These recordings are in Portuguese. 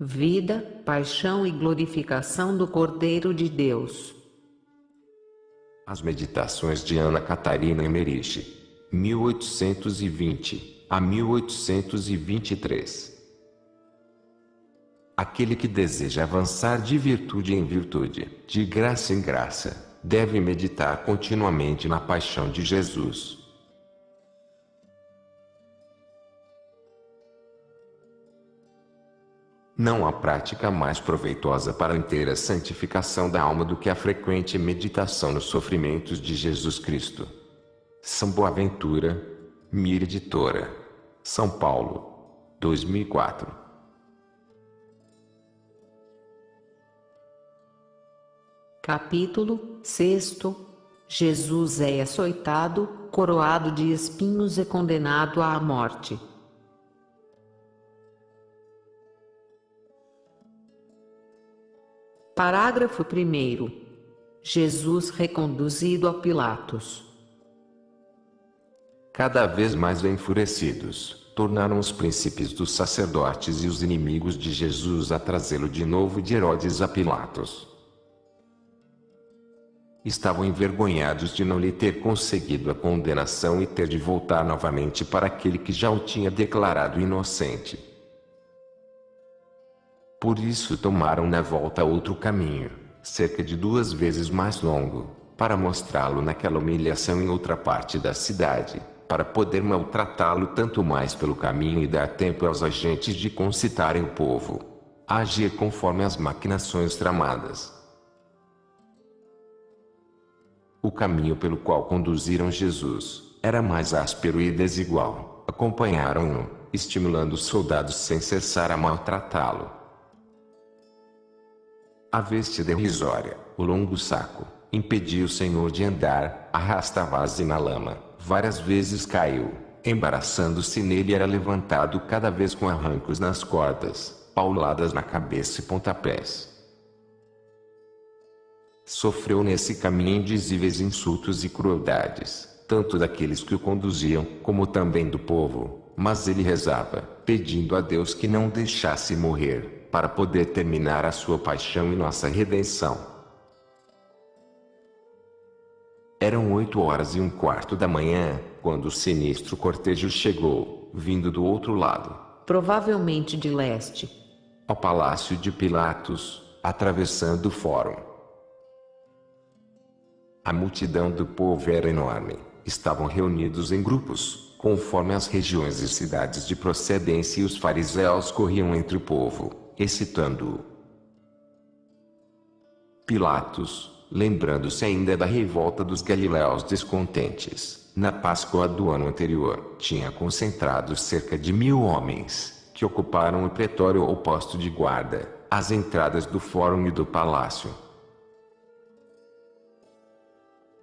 vida, paixão e glorificação do Cordeiro de Deus. As Meditações de Ana Catarina Emmerich, 1820 a 1823. Aquele que deseja avançar de virtude em virtude, de graça em graça, deve meditar continuamente na paixão de Jesus. Não há prática mais proveitosa para a inteira santificação da alma do que a frequente meditação nos sofrimentos de Jesus Cristo. São Boaventura, Mir Editora, São Paulo, 2004. Capítulo 6. Jesus é açoitado, coroado de espinhos e condenado à morte. Parágrafo 1º. Jesus reconduzido a Pilatos. Cada vez mais enfurecidos, tornaram os príncipes dos sacerdotes e os inimigos de Jesus a trazê-lo de novo de Herodes a Pilatos. Estavam envergonhados de não lhe ter conseguido a condenação e ter de voltar novamente para aquele que já o tinha declarado inocente. Por isso tomaram na volta outro caminho, cerca de 2 vezes mais longo, para mostrá-lo naquela humilhação em outra parte da cidade, para poder maltratá-lo tanto mais pelo caminho e dar tempo aos agentes de concitarem o povo a agir conforme as maquinações tramadas. O caminho pelo qual conduziram Jesus era mais áspero e desigual. Acompanharam-no, estimulando os soldados sem cessar a maltratá-lo. A veste derrisória, o longo saco, impedia o Senhor de andar, arrastava-se na lama, várias vezes caiu, embaraçando-se nele e era levantado cada vez com arrancos nas cordas, pauladas na cabeça e pontapés. Sofreu nesse caminho indizíveis insultos e crueldades, tanto daqueles que o conduziam, como também do povo, mas ele rezava, pedindo a Deus que não deixasse morrer, para poder terminar a sua paixão e nossa redenção. Eram 8h15 da manhã, quando o sinistro cortejo chegou, vindo do outro lado, provavelmente de leste, ao palácio de Pilatos, atravessando o fórum. A multidão do povo era enorme, estavam reunidos em grupos, conforme as regiões e cidades de procedência, e os fariseus corriam entre o povo, excitando-o. Pilatos, lembrando-se ainda da revolta dos galileus descontentes, na Páscoa do ano anterior, tinha concentrado cerca de 1000 homens, que ocuparam o pretório ou posto de guarda, às entradas do fórum e do palácio.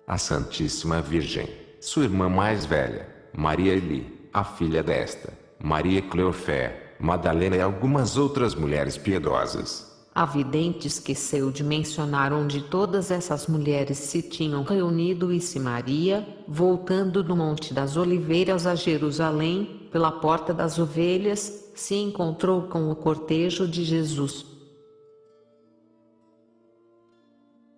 A Santíssima Virgem, sua irmã mais velha, Maria Eli, a filha desta, Maria Cleofé, Madalena e algumas outras mulheres piedosas. A vidente esqueceu de mencionar onde todas essas mulheres se tinham reunido, e se Maria, voltando do Monte das Oliveiras a Jerusalém, pela Porta das Ovelhas, se encontrou com o cortejo de Jesus.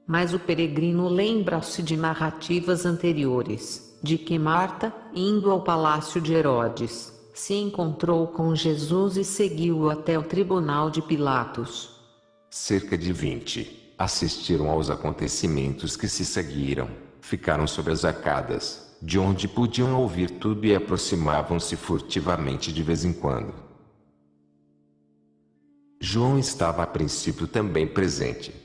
Mas o peregrino lembra-se de narrativas anteriores, de que Marta, indo ao palácio de Herodes, se encontrou com Jesus e seguiu-o até o tribunal de Pilatos. Cerca de 20 assistiram aos acontecimentos que se seguiram, ficaram sob as arcadas, de onde podiam ouvir tudo, e aproximavam-se furtivamente de vez em quando. João estava a princípio também presente.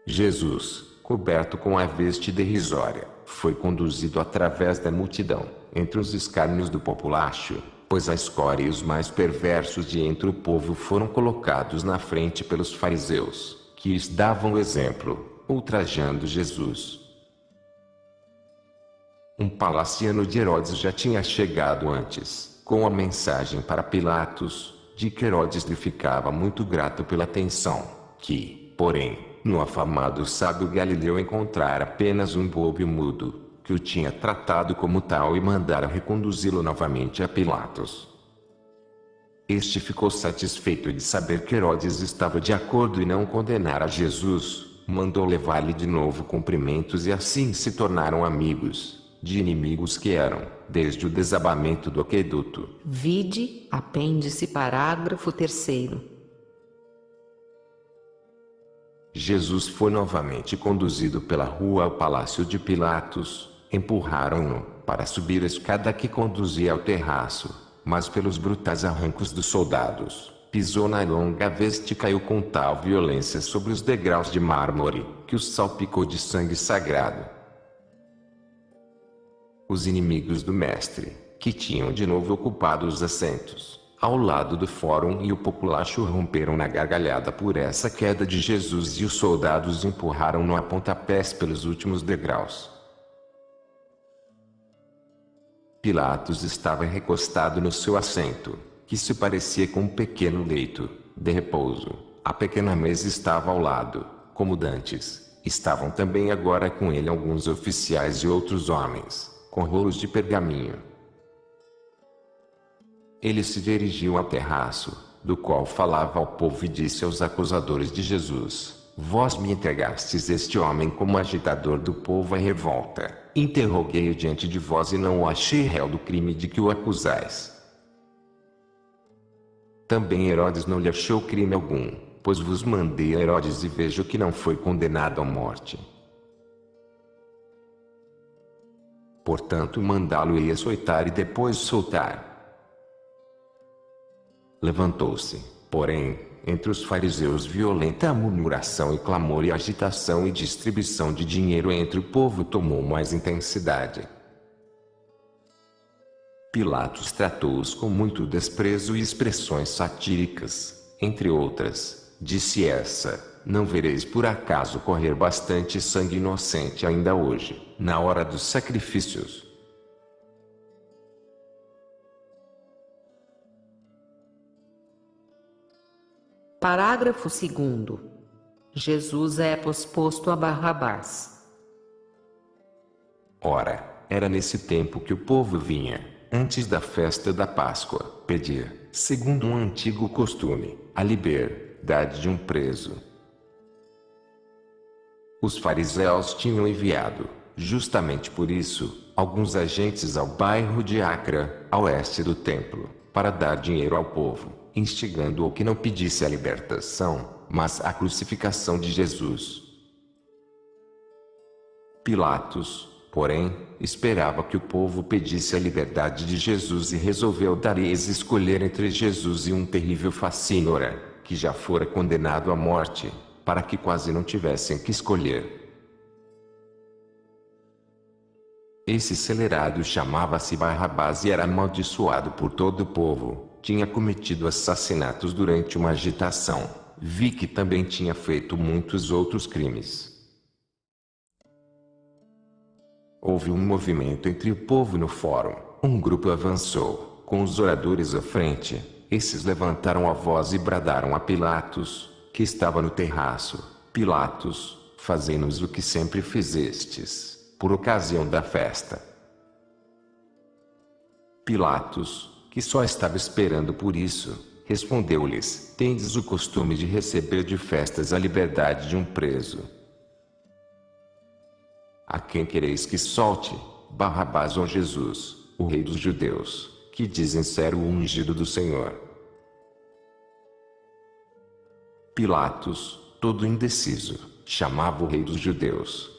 Jesus, coberto com a veste derrisória, foi conduzido através da multidão, entre os escárnios do populacho, pois a escória e os mais perversos de entre o povo foram colocados na frente pelos fariseus, que lhes davam o exemplo, ultrajando Jesus. Um palaciano de Herodes já tinha chegado antes, com a mensagem para Pilatos, de que Herodes lhe ficava muito grato pela atenção, que, porém, no afamado sábio Galileu encontrara apenas um bobo e mudo, que o tinha tratado como tal e mandara reconduzi-lo novamente a Pilatos. Este ficou satisfeito de saber que Herodes estava de acordo em não condenar a Jesus, mandou levar-lhe de novo cumprimentos e assim se tornaram amigos, de inimigos que eram, desde o desabamento do aqueduto. Vide, apêndice parágrafo 3º. Jesus foi novamente conduzido pela rua ao palácio de Pilatos. Empurraram-no para subir a escada que conduzia ao terraço, mas pelos brutais arrancos dos soldados, pisou na longa veste e caiu com tal violência sobre os degraus de mármore, que os salpicou de sangue sagrado. Os inimigos do mestre, que tinham de novo ocupado os assentos ao lado do fórum e o populacho, romperam na gargalhada por essa queda de Jesus e os soldados empurraram-no a pontapés pelos últimos degraus. Pilatos estava recostado no seu assento, que se parecia com um pequeno leito de repouso. A pequena mesa estava ao lado, como dantes. Estavam também agora com ele alguns oficiais e outros homens, com rolos de pergaminho. Ele se dirigiu ao terraço, do qual falava ao povo e disse aos acusadores de Jesus: Vós me entregastes este homem como agitador do povo em revolta. Interroguei-o diante de vós e não o achei réu do crime de que o acusais. Também Herodes não lhe achou crime algum, pois vos mandei a Herodes e vejo que não foi condenado à morte. Portanto, mandá-lo-ei açoitar e depois soltar. Levantou-se, porém, entre os fariseus violenta murmuração e clamor e agitação e distribuição de dinheiro entre o povo tomou mais intensidade. Pilatos tratou-os com muito desprezo e expressões satíricas, entre outras, disse essa: Não vereis por acaso correr bastante sangue inocente ainda hoje, na hora dos sacrifícios? Parágrafo 2º. Jesus é posposto a Barrabás. Ora, era nesse tempo que o povo vinha, antes da festa da Páscoa, pedir, segundo um antigo costume, a liberdade de um preso. Os fariseus tinham enviado, justamente por isso, alguns agentes ao bairro de Acra, a oeste do templo, para dar dinheiro ao povo, instigando-o que não pedisse a libertação, mas a crucificação de Jesus. Pilatos, porém, esperava que o povo pedisse a liberdade de Jesus e resolveu dar-lhes escolher entre Jesus e um terrível facínora, que já fora condenado à morte, para que quase não tivessem que escolher. Esse acelerado chamava-se Barrabás e era amaldiçoado por todo o povo. Tinha cometido assassinatos durante uma agitação. Vi que também tinha feito muitos outros crimes. Houve um movimento entre o povo no fórum. Um grupo avançou, com os oradores à frente. Esses levantaram a voz e bradaram a Pilatos, que estava no terraço: Pilatos, fazei-nos o que sempre fizestes, por ocasião da festa. Pilatos, que só estava esperando por isso, respondeu-lhes: Tendes o costume de receber de festas a liberdade de um preso. A quem quereis que solte, Barrabás ou Jesus, o rei dos judeus, que dizem ser o ungido do Senhor? Pilatos, todo indeciso, chamava o rei dos judeus.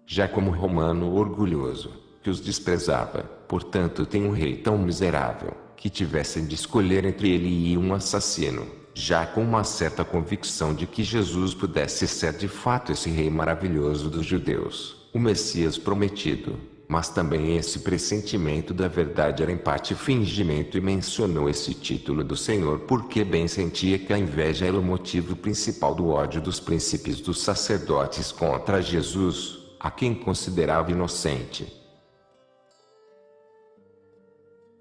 Já como romano orgulhoso, que os desprezava, portanto tem um rei tão miserável, que tivessem de escolher entre ele e um assassino, já com uma certa convicção de que Jesus pudesse ser de fato esse rei maravilhoso dos judeus, o Messias prometido, mas também esse pressentimento da verdade era em parte fingimento e mencionou esse título do Senhor porque bem sentia que a inveja era o motivo principal do ódio dos príncipes dos sacerdotes contra Jesus, a quem considerava inocente.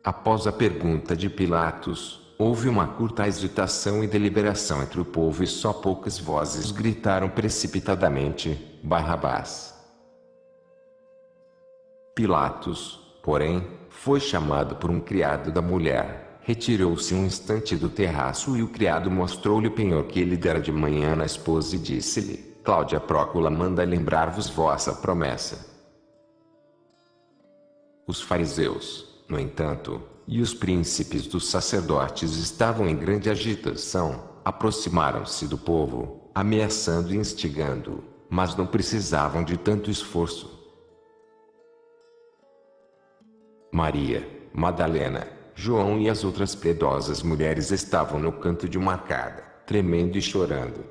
Após a pergunta de Pilatos, houve uma curta hesitação e deliberação entre o povo e só poucas vozes gritaram precipitadamente: Barrabás. Pilatos, porém, foi chamado por um criado da mulher, Retirou-se um instante do terraço e o criado mostrou-lhe o penhor que ele dera de manhã na esposa e disse-lhe: Cláudia Prócula manda lembrar-vos vossa promessa. Os fariseus, no entanto, e os príncipes dos sacerdotes estavam em grande agitação, aproximaram-se do povo, ameaçando e instigando, mas não precisavam de tanto esforço. Maria, Madalena, João e as outras piedosas mulheres estavam no canto de uma arcada, tremendo e chorando.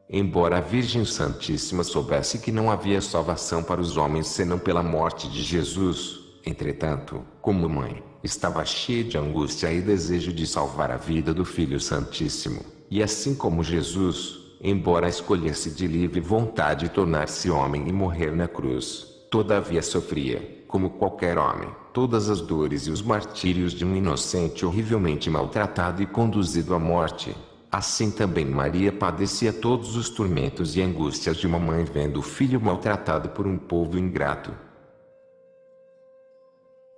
Embora a Virgem Santíssima soubesse que não havia salvação para os homens senão pela morte de Jesus, entretanto, como mãe, estava cheia de angústia e desejo de salvar a vida do Filho Santíssimo, e assim como Jesus, embora escolhesse de livre vontade tornar-se homem e morrer na cruz, todavia sofria, como qualquer homem, todas as dores e os martírios de um inocente horrivelmente maltratado e conduzido à morte. Assim também Maria padecia todos os tormentos e angústias de uma mãe vendo o filho maltratado por um povo ingrato.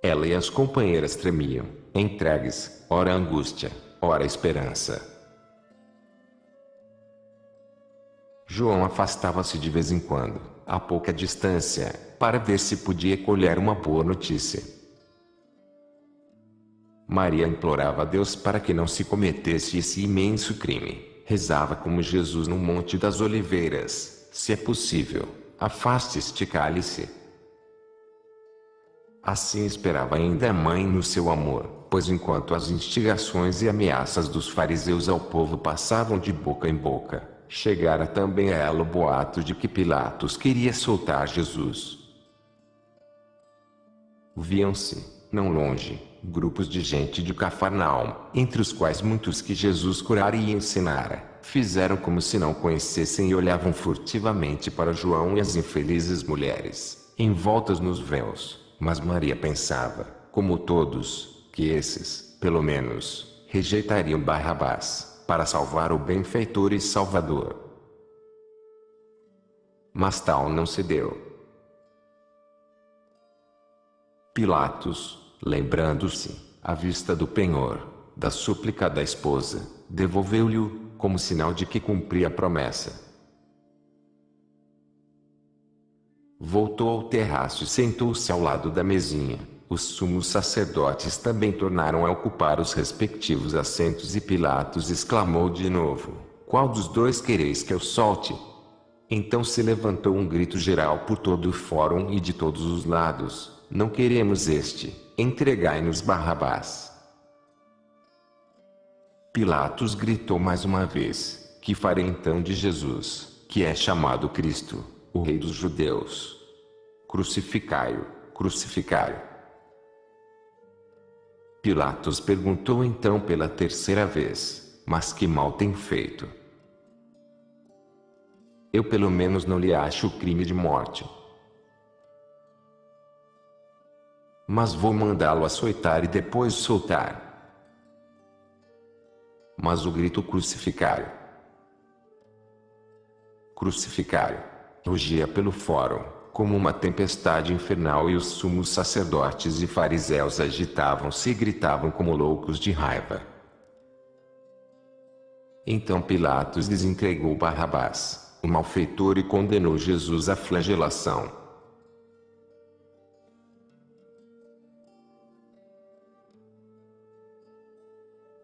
Ela e as companheiras tremiam, entregues, ora angústia, ora esperança. João afastava-se de vez em quando, a pouca distância, para ver se podia colher uma boa notícia. Maria implorava a Deus para que não se cometesse esse imenso crime. Rezava como Jesus no Monte das Oliveiras: se é possível, afaste este cálice. Assim esperava ainda a mãe no seu amor, pois enquanto as instigações e ameaças dos fariseus ao povo passavam de boca em boca, chegara também a ela o boato de que Pilatos queria soltar Jesus. Viam-se, não longe, grupos de gente de Cafarnaum, entre os quais muitos que Jesus curara e ensinara, fizeram como se não conhecessem e olhavam furtivamente para João e as infelizes mulheres, envoltas nos véus. Mas Maria pensava, como todos, que esses, pelo menos, rejeitariam Barrabás, para salvar o benfeitor e salvador. Mas tal não se deu. Pilatos, lembrando-se, à vista do penhor, da súplica da esposa, devolveu-lhe-o, como sinal de que cumpria a promessa. Voltou ao terraço e sentou-se ao lado da mesinha. Os sumos sacerdotes também tornaram a ocupar os respectivos assentos e Pilatos exclamou de novo: Qual dos dois quereis que eu solte? Então se levantou um grito geral por todo o fórum e de todos os lados: Não queremos este, entregai-nos Barrabás. Pilatos gritou mais uma vez: Que farei então de Jesus, que é chamado Cristo, o Rei dos Judeus? Crucificai-o, crucificai-o. Pilatos perguntou então pela terceira vez: Mas que mal tem feito? Eu pelo menos não lhe acho crime de morte. Mas vou mandá-lo açoitar e depois soltar. Mas o grito crucificai-o, crucificai-o, rugia pelo fórum, como uma tempestade infernal, e os sumos sacerdotes e fariseus agitavam-se e gritavam como loucos de raiva. Então Pilatos lhes entregou Barrabás, o malfeitor, e condenou Jesus à flagelação.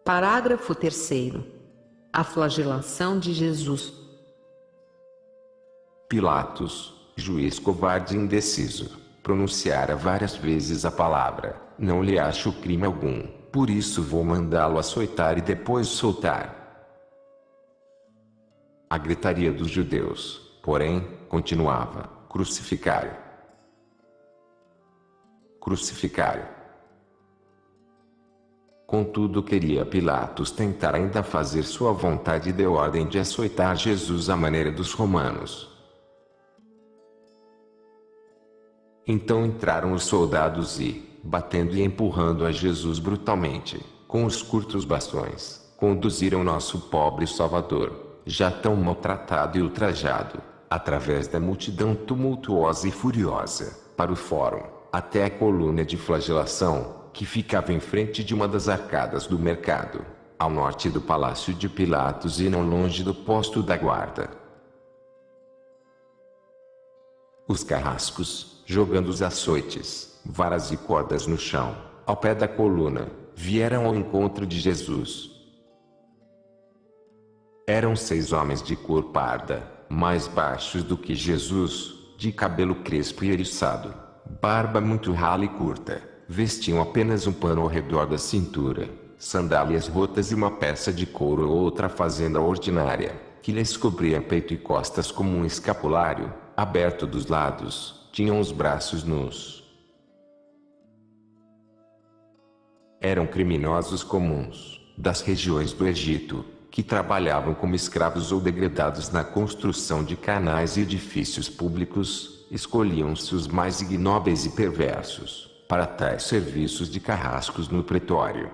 Parágrafo 3º. A flagelação de Jesus. Pilatos, juiz covarde e indeciso, pronunciara várias vezes a palavra: Não lhe acho crime algum, por isso vou mandá-lo açoitar e depois soltar. A gritaria dos judeus, porém, continuava: Crucificai-o, crucificai-o. Contudo, queria Pilatos tentar ainda fazer sua vontade e deu ordem de açoitar Jesus à maneira dos romanos. Então entraram os soldados e, batendo e empurrando a Jesus brutalmente, com os curtos bastões, conduziram nosso pobre Salvador, já tão maltratado e ultrajado, através da multidão tumultuosa e furiosa, para o fórum, até a coluna de flagelação, que ficava em frente de uma das arcadas do mercado, ao norte do palácio de Pilatos e não longe do posto da guarda. Os carrascos, jogando os açoites, varas e cordas no chão, ao pé da coluna, vieram ao encontro de Jesus. Eram 6 homens de cor parda, mais baixos do que Jesus, de cabelo crespo e eriçado, barba muito rala e curta, vestiam apenas um pano ao redor da cintura, sandálias rotas e uma peça de couro ou outra fazenda ordinária, que lhes cobria peito e costas como um escapulário, aberto dos lados, tinham os braços nus. Eram criminosos comuns, das regiões do Egito, que trabalhavam como escravos ou degradados na construção de canais e edifícios públicos, escolhiam-se os mais ignóbeis e perversos, para tais serviços de carrascos no pretório.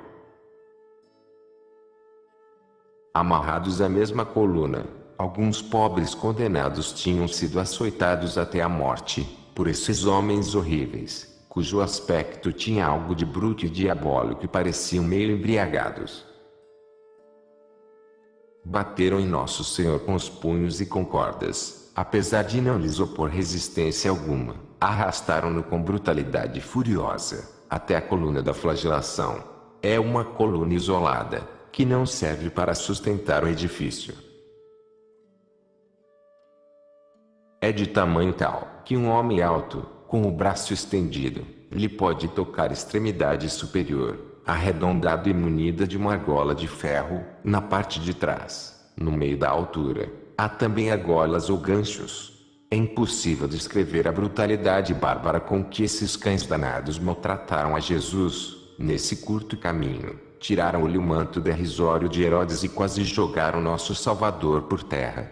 Amarrados à mesma coluna, alguns pobres condenados tinham sido açoitados até a morte, por esses homens horríveis, cujo aspecto tinha algo de bruto e diabólico e pareciam meio embriagados. Bateram em Nosso Senhor com os punhos e com cordas, apesar de não lhes opor resistência alguma, arrastaram-no com brutalidade furiosa, até a coluna da flagelação. É uma coluna isolada, que não serve para sustentar o edifício. É de tamanho tal, que um homem alto, com o braço estendido, lhe pode tocar a extremidade superior, arredondado e munida de uma argola de ferro, na parte de trás, no meio da altura. Há também argolas ou ganchos. É impossível descrever a brutalidade bárbara com que esses cães danados maltrataram a Jesus, nesse curto caminho. Tiraram-lhe o manto derrisório de Herodes e quase jogaram nosso Salvador por terra.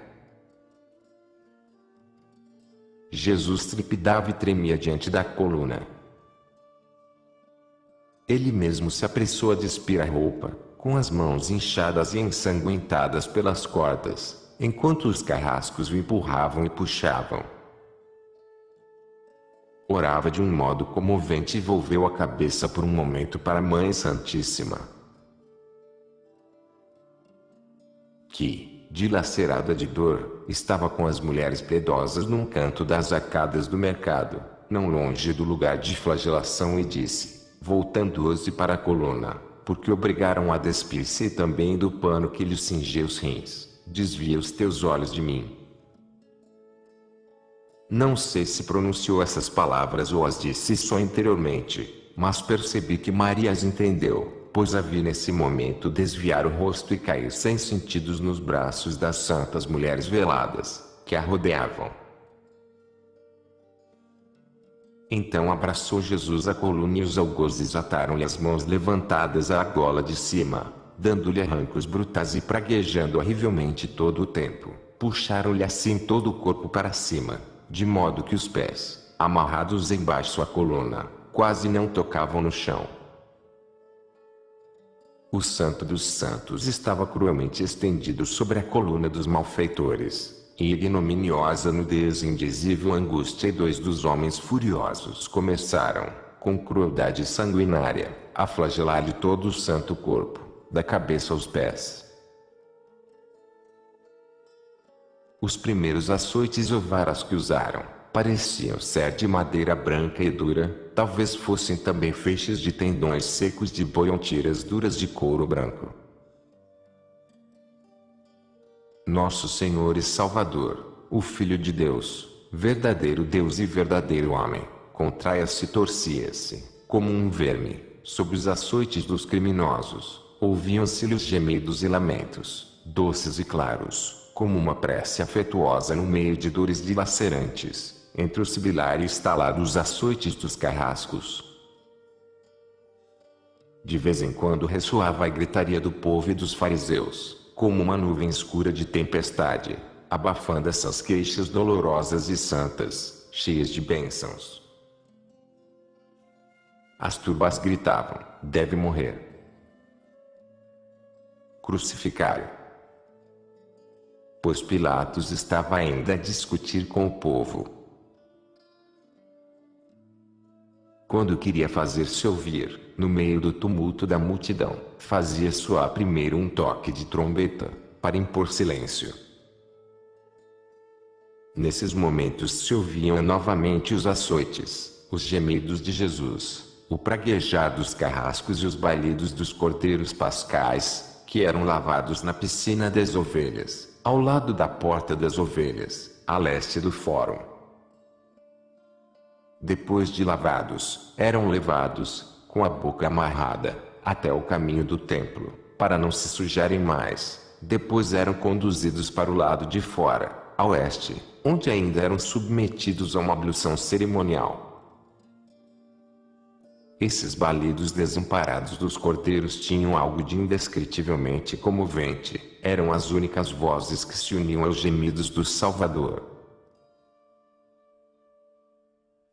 Jesus trepidava e tremia diante da coluna. Ele mesmo se apressou a despir a roupa, com as mãos inchadas e ensanguentadas pelas cordas, enquanto os carrascos o empurravam e puxavam. Orava de um modo comovente e volveu a cabeça por um momento para a Mãe Santíssima, que, dilacerada de dor, estava com as mulheres piedosas num canto das arcadas do mercado, não longe do lugar de flagelação, e disse, voltando-se para a coluna, porque obrigaram a despir-se também do pano que lhe cingia os rins, desvia os teus olhos de mim. Não sei se pronunciou essas palavras ou as disse só interiormente, mas percebi que Maria as entendeu, pois a vi nesse momento desviar o rosto e cair sem sentidos nos braços das santas mulheres veladas, que a rodeavam. Então abraçou Jesus a coluna e os algozes ataram-lhe as mãos levantadas à argola de cima, dando-lhe arrancos brutais e praguejando horrivelmente todo o tempo. Puxaram-lhe assim todo o corpo para cima, de modo que os pés, amarrados embaixo à coluna, quase não tocavam no chão. O Santo dos Santos estava cruelmente estendido sobre a coluna dos malfeitores. E ignominiosa nudez e indizível angústia, e 2 dos homens furiosos começaram, com crueldade sanguinária, a flagelar-lhe todo o santo corpo, da cabeça aos pés. Os primeiros açoites ou varas que usaram, pareciam ser de madeira branca e dura, talvez fossem também feixes de tendões secos de boi ou tiras duras de couro branco. Nosso Senhor e Salvador, o Filho de Deus, verdadeiro Deus e verdadeiro homem, contraia-se e torcia-se, como um verme, sob os açoites dos criminosos. Ouviam-se-lhe os gemidos e lamentos, doces e claros, como uma prece afetuosa no meio de dores dilacerantes, entre o sibilar e estalar dos açoites dos carrascos. De vez em quando ressoava a gritaria do povo e dos fariseus, como uma nuvem escura de tempestade, abafando essas queixas dolorosas e santas, cheias de bênçãos. As turbas gritavam, deve morrer. Crucificai-o. Pois Pilatos estava ainda a discutir com o povo. Quando queria fazer-se ouvir, no meio do tumulto da multidão, fazia soar primeiro um toque de trombeta, para impor silêncio. Nesses momentos se ouviam novamente os açoites, os gemidos de Jesus, o praguejar dos carrascos e os balidos dos cordeiros pascais, que eram lavados na piscina das ovelhas, ao lado da porta das ovelhas, a leste do fórum. Depois de lavados, eram levados, com a boca amarrada, até o caminho do templo, para não se sujarem mais. Depois eram conduzidos para o lado de fora, a oeste, onde ainda eram submetidos a uma ablução cerimonial. Esses balidos desamparados dos cordeiros tinham algo de indescritivelmente comovente, eram as únicas vozes que se uniam aos gemidos do Salvador.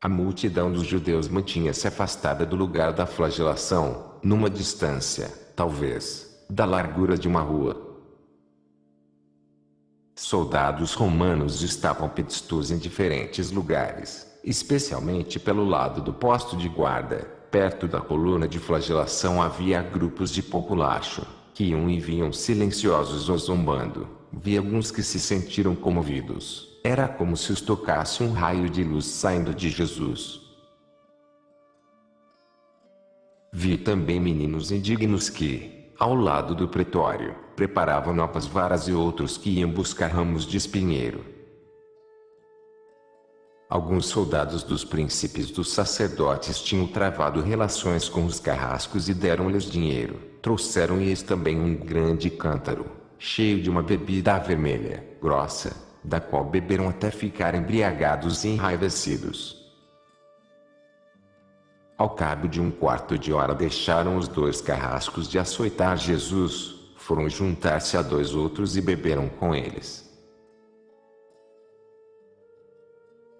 A multidão dos judeus mantinha-se afastada do lugar da flagelação, numa distância, talvez, da largura de uma rua. Soldados romanos estavam postos em diferentes lugares, especialmente pelo lado do posto de guarda. Perto da coluna de flagelação havia grupos de populacho, que iam e vinham silenciosos ou zombando. Vi alguns que se sentiram comovidos. Era como se os tocasse um raio de luz saindo de Jesus. Vi também meninos indignos que, ao lado do pretório, preparavam novas varas e outros que iam buscar ramos de espinheiro. Alguns soldados dos príncipes dos sacerdotes tinham travado relações com os carrascos e deram-lhes dinheiro. Trouxeram-lhes também um grande cântaro, cheio de uma bebida vermelha, grossa, da qual beberam até ficar embriagados e enraivecidos. Ao cabo de um quarto de hora deixaram os 2 carrascos de açoitar Jesus, foram juntar-se a 2 outros e beberam com eles.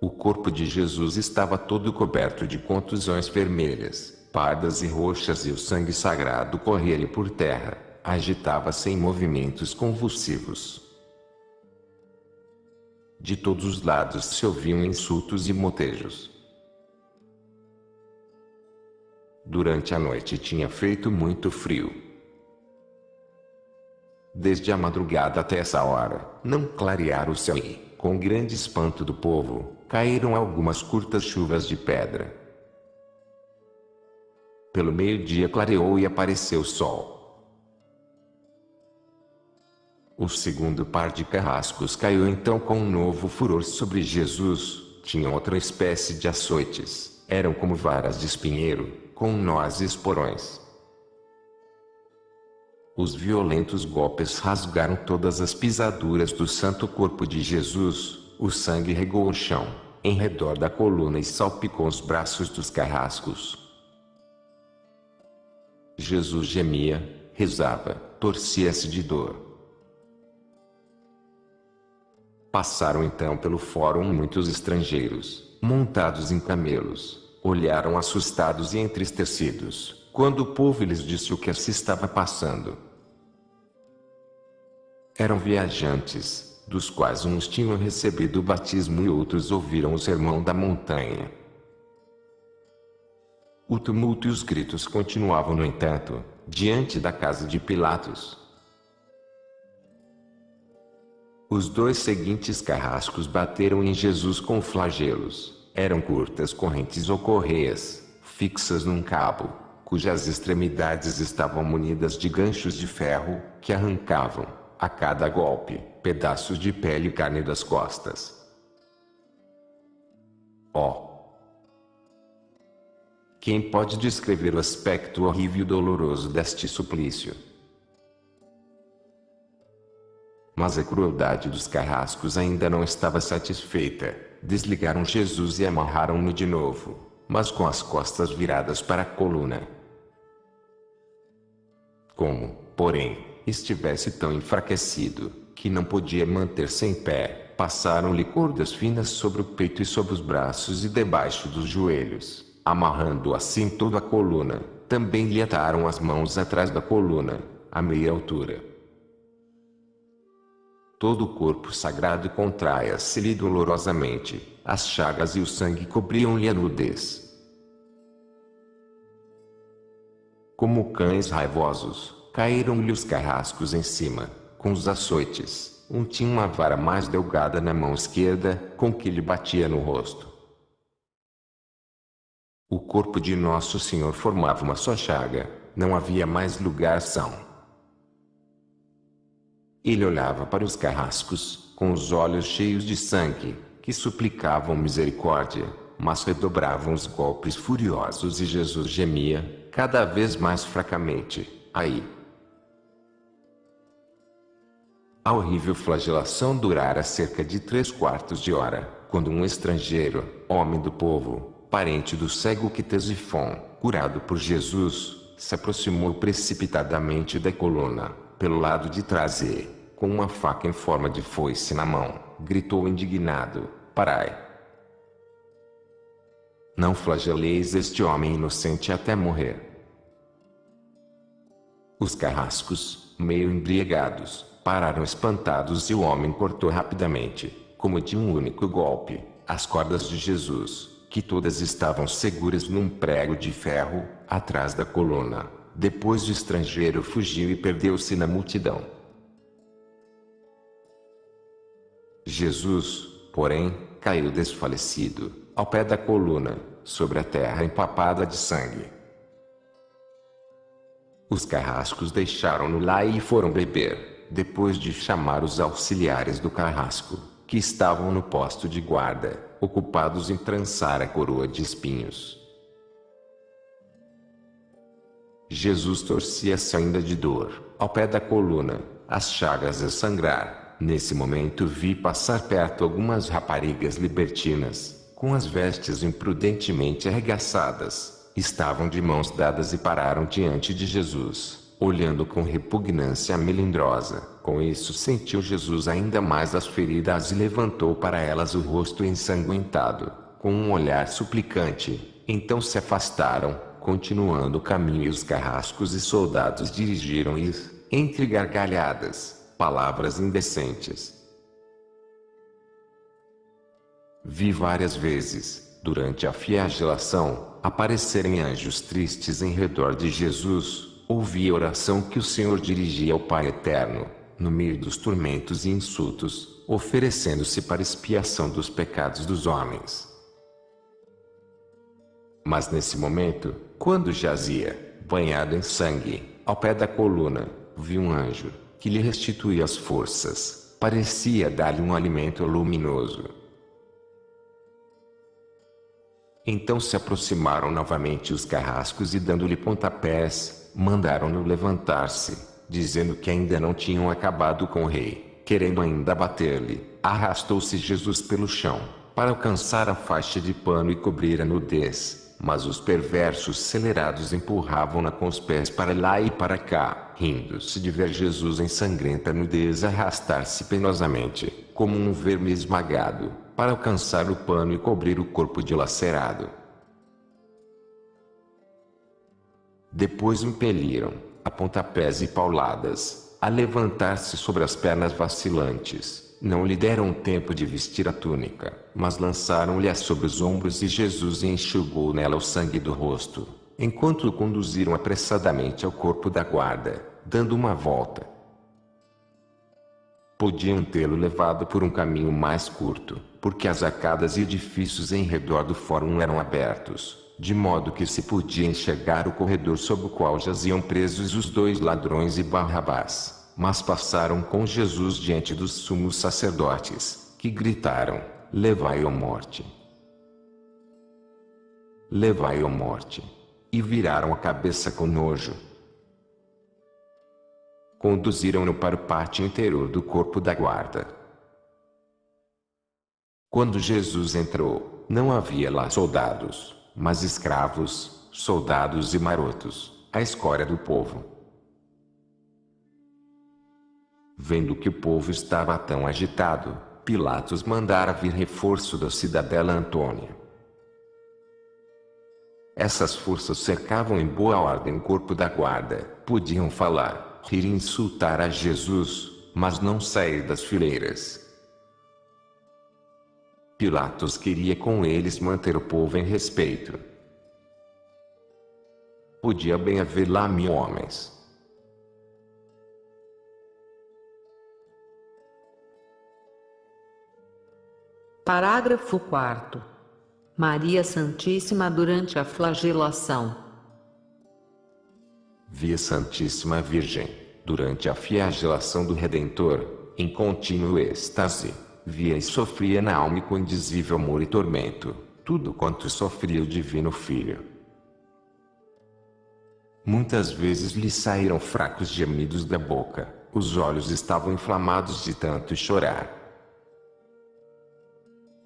O corpo de Jesus estava todo coberto de contusões vermelhas, pardas e roxas e o sangue sagrado corria-lhe por terra, agitava-se em movimentos convulsivos. De todos os lados se ouviam insultos e motejos. Durante a noite tinha feito muito frio. Desde a madrugada até essa hora, não clareara o céu e, com grande espanto do povo, caíram algumas curtas chuvas de pedra. Pelo meio-dia clareou e apareceu o sol. O segundo par de carrascos caiu então com um novo furor sobre Jesus. Tinham outra espécie de açoites. Eram como varas de espinheiro, com nós e esporões. Os violentos golpes rasgaram todas as pisaduras do santo corpo de Jesus. O sangue regou o chão, em redor da coluna e salpicou os braços dos carrascos. Jesus gemia, rezava, torcia-se de dor. Passaram então pelo fórum muitos estrangeiros, montados em camelos. Olharam assustados e entristecidos, quando o povo lhes disse o que se estava passando. Eram viajantes, dos quais uns tinham recebido o batismo e outros ouviram o sermão da montanha. O tumulto e os gritos continuavam, no entanto, diante da casa de Pilatos. Os 2 seguintes carrascos bateram em Jesus com flagelos. Eram curtas correntes ou correias, fixas num cabo, cujas extremidades estavam munidas de ganchos de ferro, que arrancavam, a cada golpe, pedaços de pele e carne das costas. Oh! Quem pode descrever o aspecto horrível e doloroso deste suplício? Mas a crueldade dos carrascos ainda não estava satisfeita. Desligaram Jesus e amarraram-no de novo, mas com as costas viradas para a coluna. Como, porém, estivesse tão enfraquecido, que não podia manter-se em pé, passaram-lhe cordas finas sobre o peito e sobre os braços e debaixo dos joelhos, amarrando assim toda a coluna. Também lhe ataram as mãos atrás da coluna, a meia altura. Todo o corpo sagrado contraia-se-lhe dolorosamente, as chagas e o sangue cobriam-lhe a nudez. Como cães raivosos, caíram-lhe os carrascos em cima, com os açoites. Um tinha uma vara mais delgada na mão esquerda, com que lhe batia no rosto. O corpo de Nosso Senhor formava uma só chaga, não havia mais lugar são. Ele olhava para os carrascos, com os olhos cheios de sangue, que suplicavam misericórdia, mas redobravam os golpes furiosos e Jesus gemia, cada vez mais fracamente, ai. A horrível flagelação durara cerca de 3/4 de hora, quando um estrangeiro, homem do povo, parente do cego Ctesifon, curado por Jesus, se aproximou precipitadamente da coluna, pelo lado de trás e, com uma faca em forma de foice na mão, gritou indignado: Parai! Não flageleis este homem inocente até morrer. Os carrascos, meio embriagados, pararam espantados e o homem cortou rapidamente, como de um único golpe, as cordas de Jesus, que todas estavam seguras num prego de ferro, atrás da coluna. Depois o estrangeiro fugiu e perdeu-se na multidão. Jesus, porém, caiu desfalecido, ao pé da coluna, sobre a terra empapada de sangue. Os carrascos deixaram-no lá e foram beber, depois de chamar os auxiliares do carrasco, que estavam no posto de guarda, ocupados em trançar a coroa de espinhos. Jesus torcia-se ainda de dor, ao pé da coluna, as chagas a sangrar. Nesse momento vi passar perto algumas raparigas libertinas, com as vestes imprudentemente arregaçadas. Estavam de mãos dadas e pararam diante de Jesus, olhando com repugnância melindrosa. Com isso sentiu Jesus ainda mais as feridas e levantou para elas o rosto ensanguentado, com um olhar suplicante. Então se afastaram, continuando o caminho, e os carrascos e soldados dirigiram-lhes, entre gargalhadas, palavras indecentes. Vi várias vezes, durante a flagelação, aparecerem anjos tristes em redor de Jesus. Ouvi a oração que o Senhor dirigia ao Pai Eterno, no meio dos tormentos e insultos, oferecendo-se para expiação dos pecados dos homens. Mas nesse momento, quando jazia, banhado em sangue, ao pé da coluna, vi um anjo, que lhe restituía as forças, parecia dar-lhe um alimento luminoso. Então se aproximaram novamente os carrascos e, dando-lhe pontapés, mandaram-no levantar-se, dizendo que ainda não tinham acabado com o rei. Querendo ainda bater-lhe, arrastou-se Jesus pelo chão, para alcançar a faixa de pano e cobrir a nudez. Mas os perversos celerados empurravam-na com os pés para lá e para cá, rindo-se de ver Jesus em sangrenta nudez arrastar-se penosamente, como um verme esmagado, para alcançar o pano e cobrir o corpo dilacerado. Depois o impeliram, a pontapés e pauladas, a levantar-se sobre as pernas vacilantes. Não lhe deram tempo de vestir a túnica, mas lançaram-lhe-a sobre os ombros e Jesus enxugou nela o sangue do rosto, enquanto o conduziram apressadamente ao corpo da guarda, dando uma volta. Podiam tê-lo levado por um caminho mais curto, porque as arcadas e edifícios em redor do fórum eram abertos, de modo que se podia enxergar o corredor sob o qual jaziam presos os 2 ladrões e Barrabás. Mas passaram com Jesus diante dos sumos sacerdotes, que gritaram: Levai-o à morte! Levai-o à morte! E viraram a cabeça com nojo. Conduziram-no para o pátio interior do corpo da guarda. Quando Jesus entrou, não havia lá soldados, mas escravos, soldados e marotos, a escória do povo. Vendo que o povo estava tão agitado, Pilatos mandara vir reforço da cidadela Antônia. Essas forças cercavam em boa ordem o corpo da guarda, podiam falar, rir e insultar a Jesus, mas não sair das fileiras. Pilatos queria com eles manter o povo em respeito. Podia bem haver lá 1000 homens. Parágrafo 4º. Maria Santíssima durante a flagelação. Via Santíssima Virgem, durante a flagelação do Redentor, em contínuo êxtase, via e sofria na alma com indizível amor e tormento, tudo quanto sofria o Divino Filho. Muitas vezes lhe saíram fracos gemidos da boca, os olhos estavam inflamados de tanto chorar.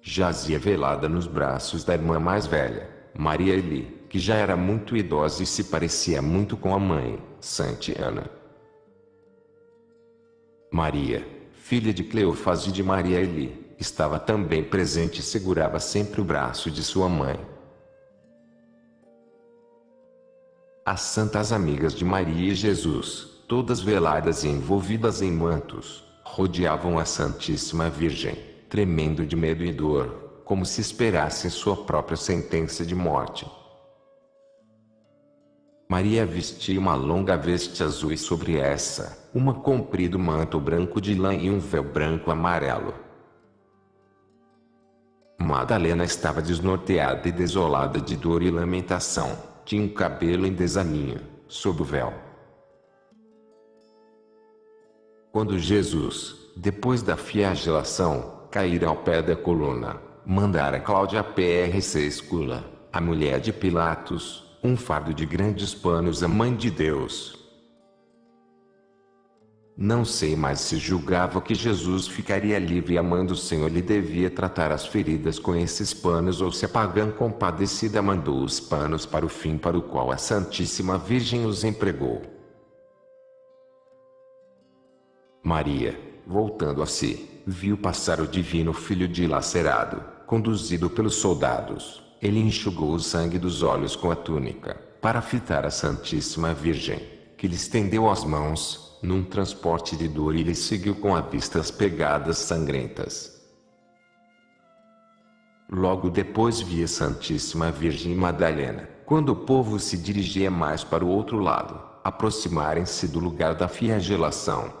Jazia velada nos braços da irmã mais velha, Maria Eli, que já era muito idosa e se parecia muito com a mãe, Santa Ana. Maria, filha de Cleofás e de Maria Eli, estava também presente e segurava sempre o braço de sua mãe. As santas amigas de Maria e Jesus, todas veladas e envolvidas em mantos, rodeavam a Santíssima Virgem, tremendo de medo e dor, como se esperassem sua própria sentença de morte. Maria vestia uma longa veste azul e sobre essa, um comprido manto branco de lã e um véu branco amarelo. Madalena estava desnorteada e desolada de dor e lamentação, tinha o cabelo em desalinho, sob o véu. Quando Jesus, depois da flagelação, caíra ao pé da coluna, mandara Cláudia P.R.C. Escula, a mulher de Pilatos, um fardo de grandes panos à Mãe de Deus. Não sei mais se julgava que Jesus ficaria livre e a mãe do Senhor lhe devia tratar as feridas com esses panos ou se a pagã compadecida mandou os panos para o fim para o qual a Santíssima Virgem os empregou. Maria, voltando a si, viu passar o Divino Filho dilacerado, conduzido pelos soldados. Ele enxugou o sangue dos olhos com a túnica, para fitar a Santíssima Virgem, que lhe estendeu as mãos, num transporte de dor e lhe seguiu com a vista as pegadas sangrentas. Logo depois via Santíssima Virgem e Madalena, quando o povo se dirigia mais para o outro lado, aproximarem-se do lugar da flagelação.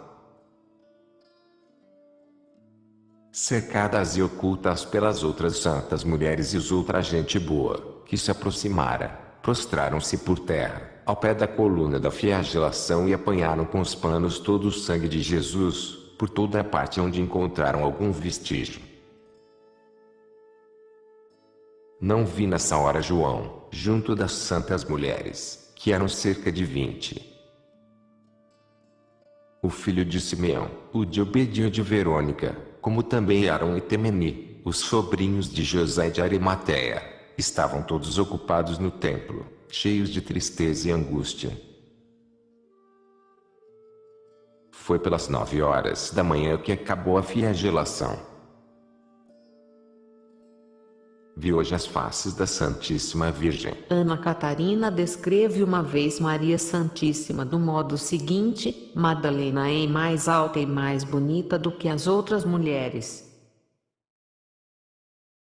Cercadas e ocultas pelas outras santas mulheres e os outra gente boa, que se aproximara, prostraram-se por terra, ao pé da coluna da flagelação e apanharam com os panos todo o sangue de Jesus, por toda a parte onde encontraram algum vestígio. Não vi nessa hora João, junto das santas mulheres, que eram cerca de 20. O filho de Simeão, o de Obedinho de Verônica, como também Arão e Temeni, os sobrinhos de José de Arimateia, estavam todos ocupados no templo, cheios de tristeza e angústia. Foi pelas 9 horas da manhã que acabou a flagelação. Vi hoje as faces da Santíssima Virgem. Ana Catarina descreve uma vez Maria Santíssima do modo seguinte: Madalena é mais alta e mais bonita do que as outras mulheres.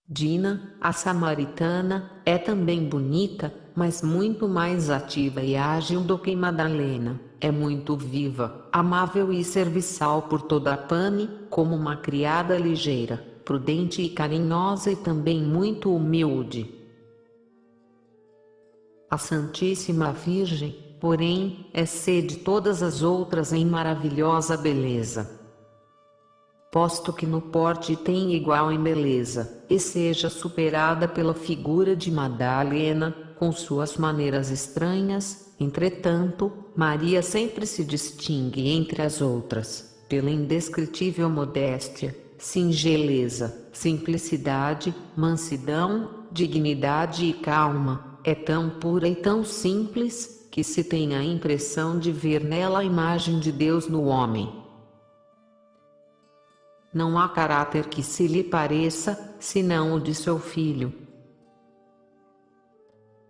Dina, a samaritana, é também bonita, mas muito mais ativa e ágil do que Madalena. É muito viva, amável e serviçal por toda a pane, como uma criada ligeira, prudente e carinhosa e também muito humilde. A Santíssima Virgem, porém, é sede todas as outras em maravilhosa beleza. Posto que no porte tem igual em beleza, e seja superada pela figura de Madalena, com suas maneiras estranhas, entretanto, Maria sempre se distingue entre as outras, pela indescritível modéstia, singeleza, simplicidade, mansidão, dignidade e calma. É tão pura e tão simples, que se tem a impressão de ver nela a imagem de Deus no homem. Não há caráter que se lhe pareça, senão o de seu filho.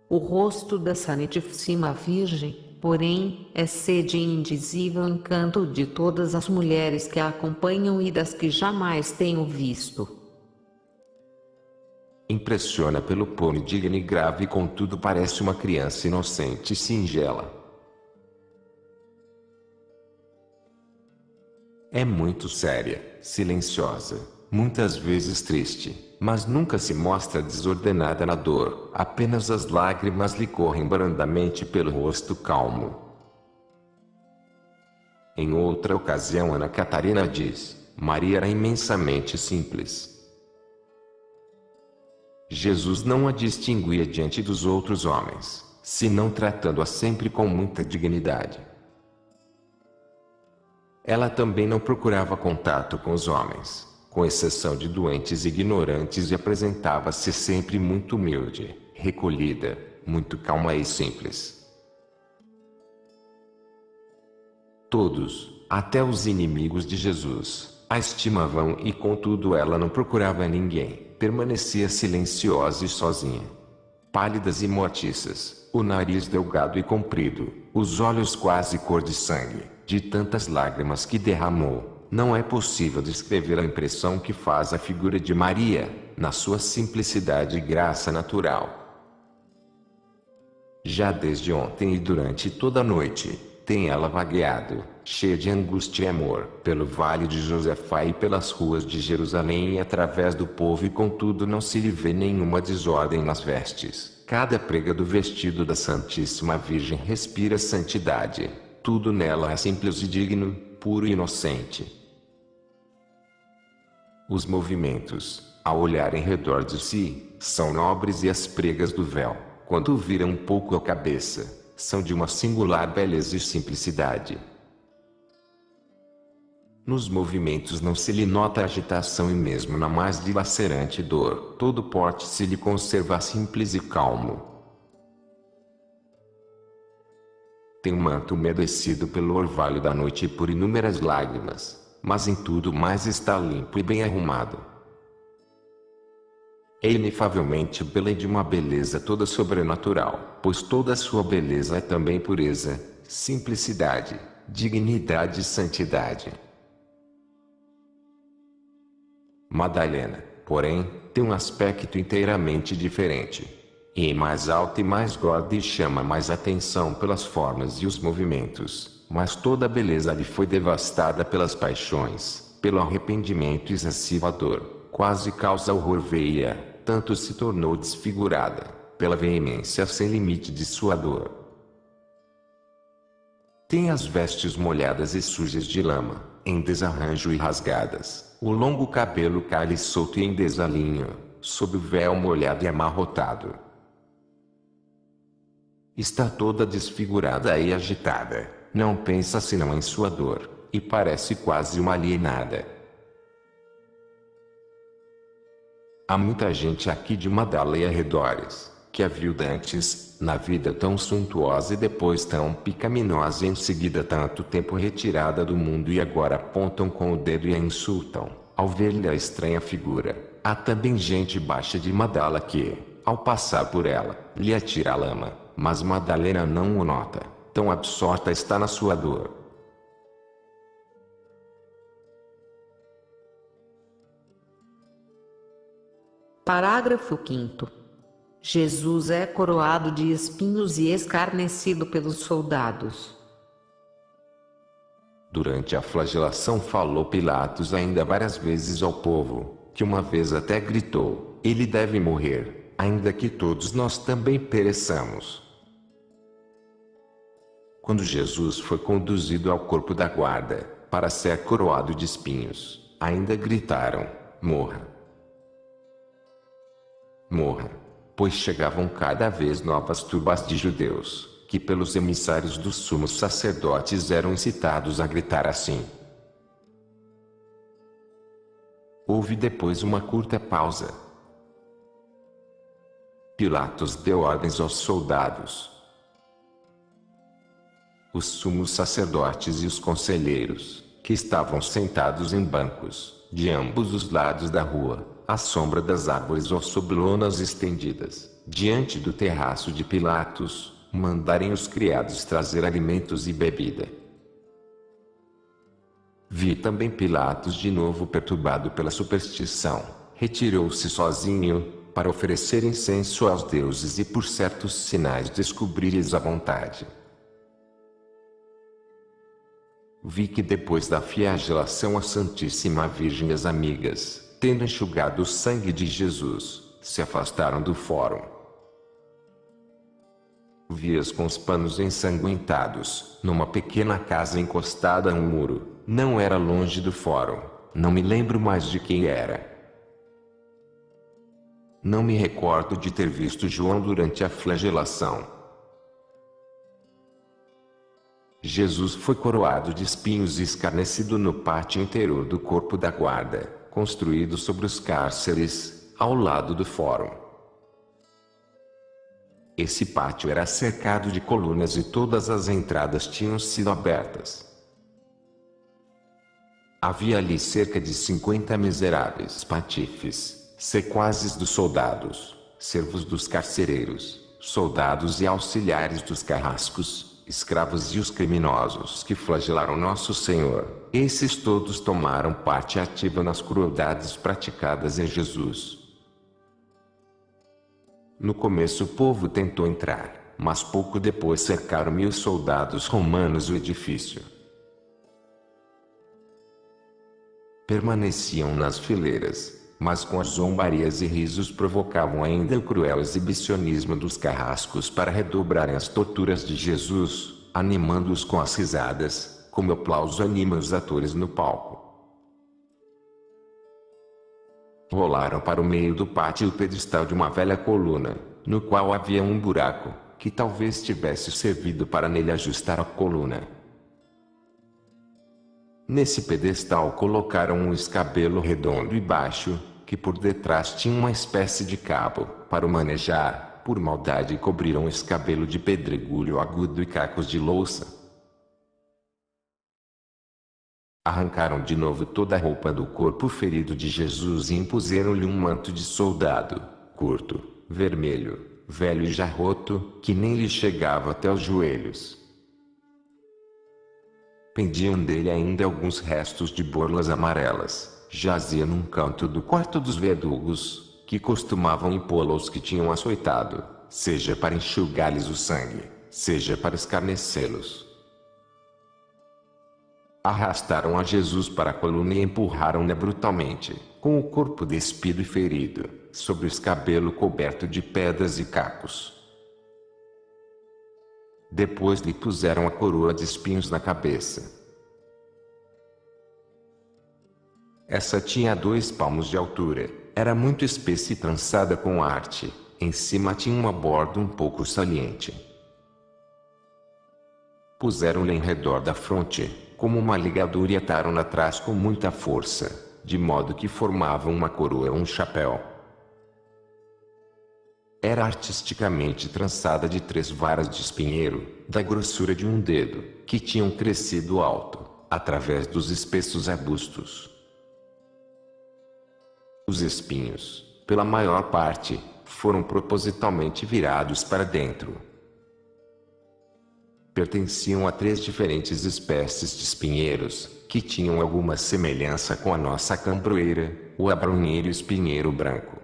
O rosto da Santíssima Virgem, porém, é sede e indizível encanto de todas as mulheres que a acompanham e das que jamais tenho visto. Impressiona pelo pôr digno e grave, contudo parece uma criança inocente e singela. É muito séria, silenciosa, muitas vezes triste, mas nunca se mostra desordenada na dor, apenas as lágrimas lhe correm brandamente pelo rosto calmo. Em outra ocasião, Ana Catarina diz: Maria era imensamente simples. Jesus não a distinguia diante dos outros homens, senão tratando-a sempre com muita dignidade. Ela também não procurava contato com os homens, com exceção de doentes e ignorantes, e apresentava-se sempre muito humilde, recolhida, muito calma e simples. Todos, até os inimigos de Jesus, a estimavam e contudo ela não procurava ninguém, permanecia silenciosa e sozinha. Pálidas e mortiças, o nariz delgado e comprido, os olhos quase cor de sangue, de tantas lágrimas que derramou, não é possível descrever a impressão que faz a figura de Maria, na sua simplicidade e graça natural. Já desde ontem e durante toda a noite, tem ela vagueado, cheia de angústia e amor, pelo vale de Josafá e pelas ruas de Jerusalém e através do povo, e contudo não se lhe vê nenhuma desordem nas vestes. Cada prega do vestido da Santíssima Virgem respira santidade. Tudo nela é simples e digno, puro e inocente. Os movimentos, ao olhar em redor de si, são nobres, e as pregas do véu, quando viram um pouco a cabeça, são de uma singular beleza e simplicidade. Nos movimentos não se lhe nota agitação, e mesmo na mais dilacerante dor, todo porte se lhe conserva simples e calmo. Tem um manto umedecido pelo orvalho da noite e por inúmeras lágrimas, mas em tudo mais está limpo e bem arrumado. É inefavelmente bela e de uma beleza toda sobrenatural, pois toda a sua beleza é também pureza, simplicidade, dignidade e santidade. Madalena, porém, tem um aspecto inteiramente diferente. É mais alta e mais gorda e chama mais atenção pelas formas e os movimentos, mas toda a beleza lhe foi devastada pelas paixões, pelo arrependimento excessivo, a dor, quase causa horror veia, tanto se tornou desfigurada, pela veemência sem limite de sua dor. Tem as vestes molhadas e sujas de lama, em desarranjo e rasgadas, o longo cabelo cai-lhe solto e em desalinho, sob o véu molhado e amarrotado. Está toda desfigurada e agitada, não pensa senão em sua dor, e parece quase uma alienada. Há muita gente aqui de Magdala e arredores, que a viu dantes, na vida tão suntuosa e depois tão pecaminosa e em seguida tanto tempo retirada do mundo, e agora apontam com o dedo e a insultam, ao ver-lhe a estranha figura. Há também gente baixa de Magdala que, ao passar por ela, lhe atira a lama. Mas Madalena não o nota, tão absorta está na sua dor. Parágrafo 5º. Jesus é coroado de espinhos e escarnecido pelos soldados. Durante a flagelação falou Pilatos ainda várias vezes ao povo, que uma vez até gritou: ele deve morrer, ainda que todos nós também pereçamos. Quando Jesus foi conduzido ao corpo da guarda, para ser coroado de espinhos, ainda gritaram: morra! Morra! Pois chegavam cada vez novas turbas de judeus, que pelos emissários dos sumos sacerdotes eram incitados a gritar assim. Houve depois uma curta pausa. Pilatos deu ordens aos soldados. Os sumos sacerdotes e os conselheiros, que estavam sentados em bancos, de ambos os lados da rua, à sombra das árvores ou sob lonas estendidas, diante do terraço de Pilatos, mandarem os criados trazer alimentos e bebida. Vi também Pilatos de novo perturbado pela superstição, retirou-se sozinho, para oferecer incenso aos deuses e por certos sinais descobrires a vontade. Vi que depois da flagelação a Santíssima Virgem e as amigas, tendo enxugado o sangue de Jesus, se afastaram do fórum. Vi-as com os panos ensanguentados, numa pequena casa encostada a um muro, não era longe do fórum, não me lembro mais de quem era. Não me recordo de ter visto João durante a flagelação. Jesus foi coroado de espinhos e escarnecido no pátio interior do corpo da guarda, construído sobre os cárceres, ao lado do fórum. Esse pátio era cercado de colunas e todas as entradas tinham sido abertas. Havia ali cerca de 50 miseráveis patifes, sequazes dos soldados, servos dos carcereiros, soldados e auxiliares dos carrascos, escravos e os criminosos que flagelaram nosso Senhor. Esses todos tomaram parte ativa nas crueldades praticadas em Jesus. No começo o povo tentou entrar, mas pouco depois cercaram os soldados romanos o edifício. Permaneciam nas fileiras, mas com as zombarias e risos provocavam ainda o cruel exibicionismo dos carrascos para redobrarem as torturas de Jesus, animando-os com as risadas, como o aplauso anima os atores no palco. Rolaram para o meio do pátio o pedestal de uma velha coluna, no qual havia um buraco, que talvez tivesse servido para nele ajustar a coluna. Nesse pedestal colocaram um escabelo redondo e baixo, que por detrás tinha uma espécie de cabo, para o manejar. Por maldade cobriram o escabelo de pedregulho agudo e cacos de louça. Arrancaram de novo toda a roupa do corpo ferido de Jesus e impuseram-lhe um manto de soldado, curto, vermelho, velho e já roto, que nem lhe chegava até os joelhos. Pendiam dele ainda alguns restos de borlas amarelas. Jazia num canto do quarto dos verdugos, que costumavam impô-lo aos que tinham açoitado, seja para enxugar-lhes o sangue, seja para escarnecê-los. Arrastaram a Jesus para a coluna e empurraram-na brutalmente, com o corpo despido e ferido, sobre o escabelo coberto de pedras e cacos. Depois lhe puseram a coroa de espinhos na cabeça. Essa tinha 2 palmos de altura, era muito espessa e trançada com arte, em cima tinha uma borda um pouco saliente. Puseram-lhe em redor da fronte, como uma ligadura e ataram-na atrás com muita força, de modo que formava uma coroa ou um chapéu. Era artisticamente trançada de 3 varas de espinheiro, da grossura de um dedo, que tinham crescido alto, através dos espessos arbustos. Os espinhos, pela maior parte, foram propositalmente virados para dentro. Pertenciam a 3 diferentes espécies de espinheiros, que tinham alguma semelhança com a nossa cambroeira, o abrunheiro e o espinheiro branco.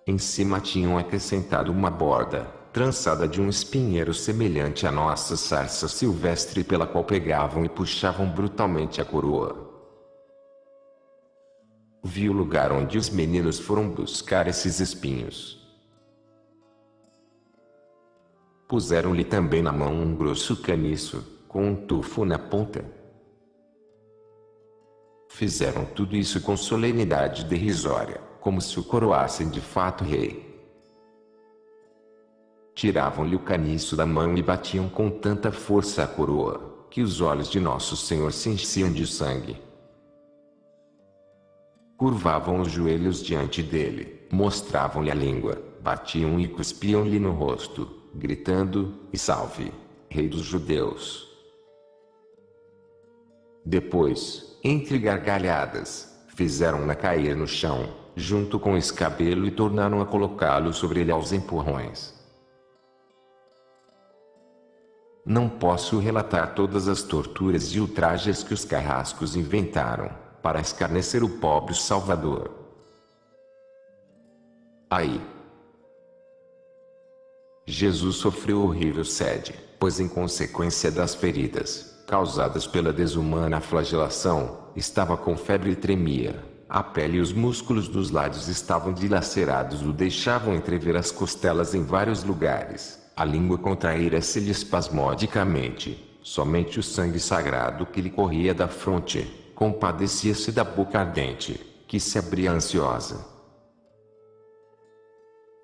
Em cima tinham acrescentado uma borda, trançada de um espinheiro semelhante à nossa sarça silvestre, pela qual pegavam e puxavam brutalmente a coroa. Vi o lugar onde os meninos foram buscar esses espinhos. Puseram-lhe também na mão um grosso caniço, com um tufo na ponta. Fizeram tudo isso com solenidade derrisória, como se o coroassem de fato rei. Tiravam-lhe o caniço da mão e batiam com tanta força a coroa, que os olhos de nosso Senhor se enchiam de sangue. Curvavam os joelhos diante dele, mostravam-lhe a língua, batiam e cuspiam-lhe no rosto, gritando: "E salve, Rei dos Judeus!" Depois, entre gargalhadas, fizeram-na cair no chão, junto com o escabelo, e tornaram a colocá-lo sobre ele aos empurrões. Não posso relatar todas as torturas e ultrajes que os carrascos inventaram, para escarnecer o pobre Salvador. Aí, Jesus sofreu horrível sede, pois em consequência das feridas, causadas pela desumana flagelação, estava com febre e tremia. A pele e os músculos dos lados estavam dilacerados, o deixavam entrever as costelas em vários lugares. A língua contraíra-se-lhe espasmodicamente. Somente o sangue sagrado que lhe corria da fronte compadecia-se da boca ardente, que se abria ansiosa.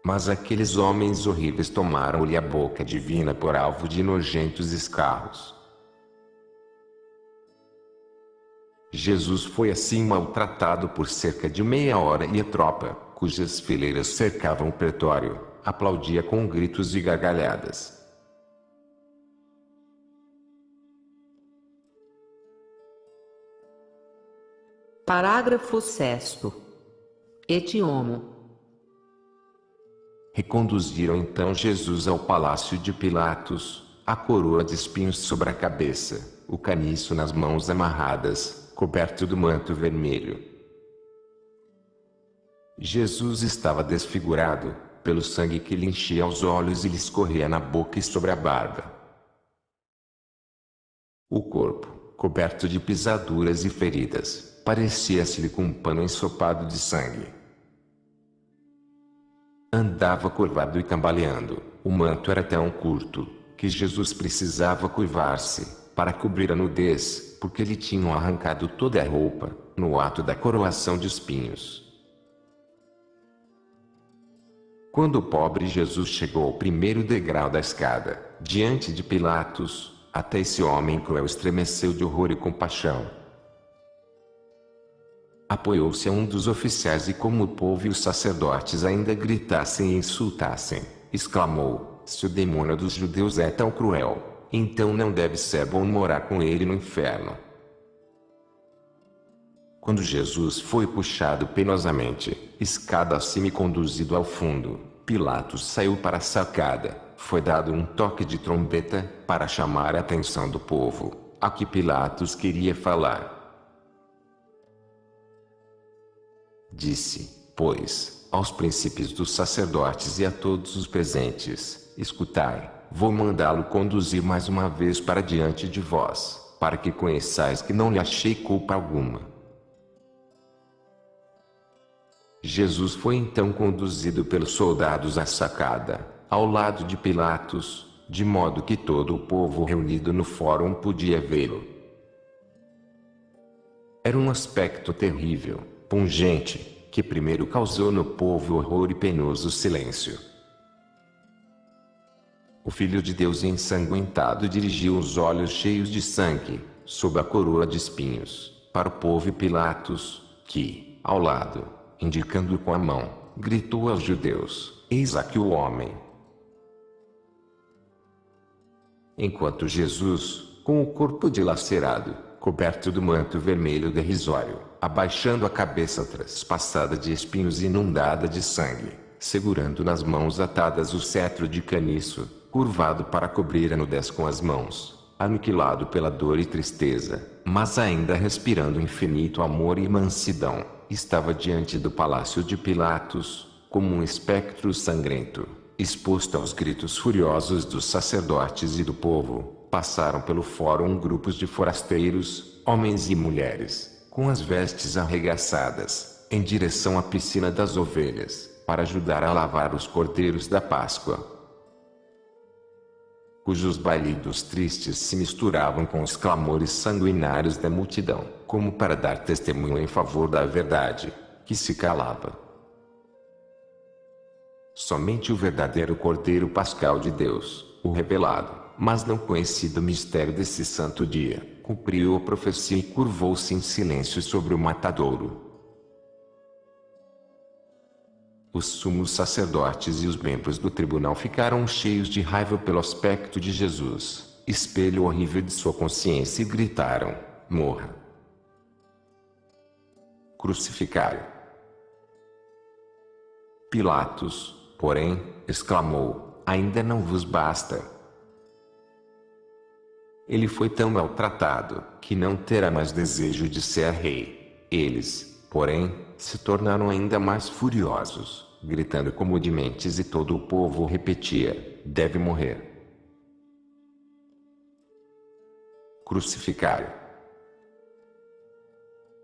Mas aqueles homens horríveis tomaram-lhe a boca divina por alvo de nojentos escarros. Jesus foi assim maltratado por cerca de meia hora e a tropa, cujas fileiras cercavam o pretório, aplaudia com gritos e gargalhadas. Parágrafo 6º. Etiomo. Reconduziram então Jesus ao palácio de Pilatos, a coroa de espinhos sobre a cabeça, o caniço nas mãos amarradas, coberto do manto vermelho. Jesus estava desfigurado, pelo sangue que lhe enchia os olhos e lhe escorria na boca e sobre a barba. O corpo, coberto de pisaduras e feridas, parecia-se-lhe com um pano ensopado de sangue. Andava curvado e cambaleando. O manto era tão curto, que Jesus precisava curvar-se, para cobrir a nudez, porque lhe tinham arrancado toda a roupa, no ato da coroação de espinhos. Quando o pobre Jesus chegou ao primeiro degrau da escada, diante de Pilatos, até esse homem cruel estremeceu de horror e compaixão. Apoiou-se a um dos oficiais e, como o povo e os sacerdotes ainda gritassem e insultassem, exclamou: se o demônio dos judeus é tão cruel, então não deve ser bom morar com ele no inferno. Quando Jesus foi puxado penosamente, escada acima e conduzido ao fundo, Pilatos saiu para a sacada. Foi dado um toque de trombeta, para chamar a atenção do povo, a que Pilatos queria falar. Disse, pois, aos príncipes dos sacerdotes e a todos os presentes: escutai, vou mandá-lo conduzir mais uma vez para diante de vós, para que conheçais que não lhe achei culpa alguma. Jesus foi então conduzido pelos soldados à sacada, ao lado de Pilatos, de modo que todo o povo reunido no fórum podia vê-lo. Era um aspecto terrível, pungente, que primeiro causou no povo horror e penoso silêncio. O Filho de Deus ensanguentado dirigiu os olhos cheios de sangue, sob a coroa de espinhos, para o povo e Pilatos, que, ao lado, indicando-o com a mão, gritou aos judeus: eis aqui o homem. Enquanto Jesus, com o corpo dilacerado, coberto do manto vermelho derrisório, abaixando a cabeça traspassada de espinhos e inundada de sangue, segurando nas mãos atadas o cetro de caniço, curvado para cobrir a nudez com as mãos, aniquilado pela dor e tristeza, mas ainda respirando infinito amor e mansidão, estava diante do palácio de Pilatos, como um espectro sangrento, exposto aos gritos furiosos dos sacerdotes e do povo. Passaram pelo fórum grupos de forasteiros, homens e mulheres, com as vestes arregaçadas, em direção à piscina das ovelhas, para ajudar a lavar os cordeiros da Páscoa, cujos balidos tristes se misturavam com os clamores sanguinários da multidão, como para dar testemunho em favor da verdade, que se calava. Somente o verdadeiro Cordeiro Pascal de Deus, o revelado, mas não conhecido mistério desse santo dia, cumpriu a profecia e curvou-se em silêncio sobre o matadouro. Os sumos sacerdotes e os membros do tribunal ficaram cheios de raiva pelo aspecto de Jesus, espelho horrível de sua consciência, e gritaram: morra! Crucificai-o! Pilatos, porém, exclamou: ainda não vos basta? Ele foi tão maltratado, que não terá mais desejo de ser rei. Eles, porém, se tornaram ainda mais furiosos. gritando como dementes, e todo o povo repetia: deve morrer. Crucificai-o.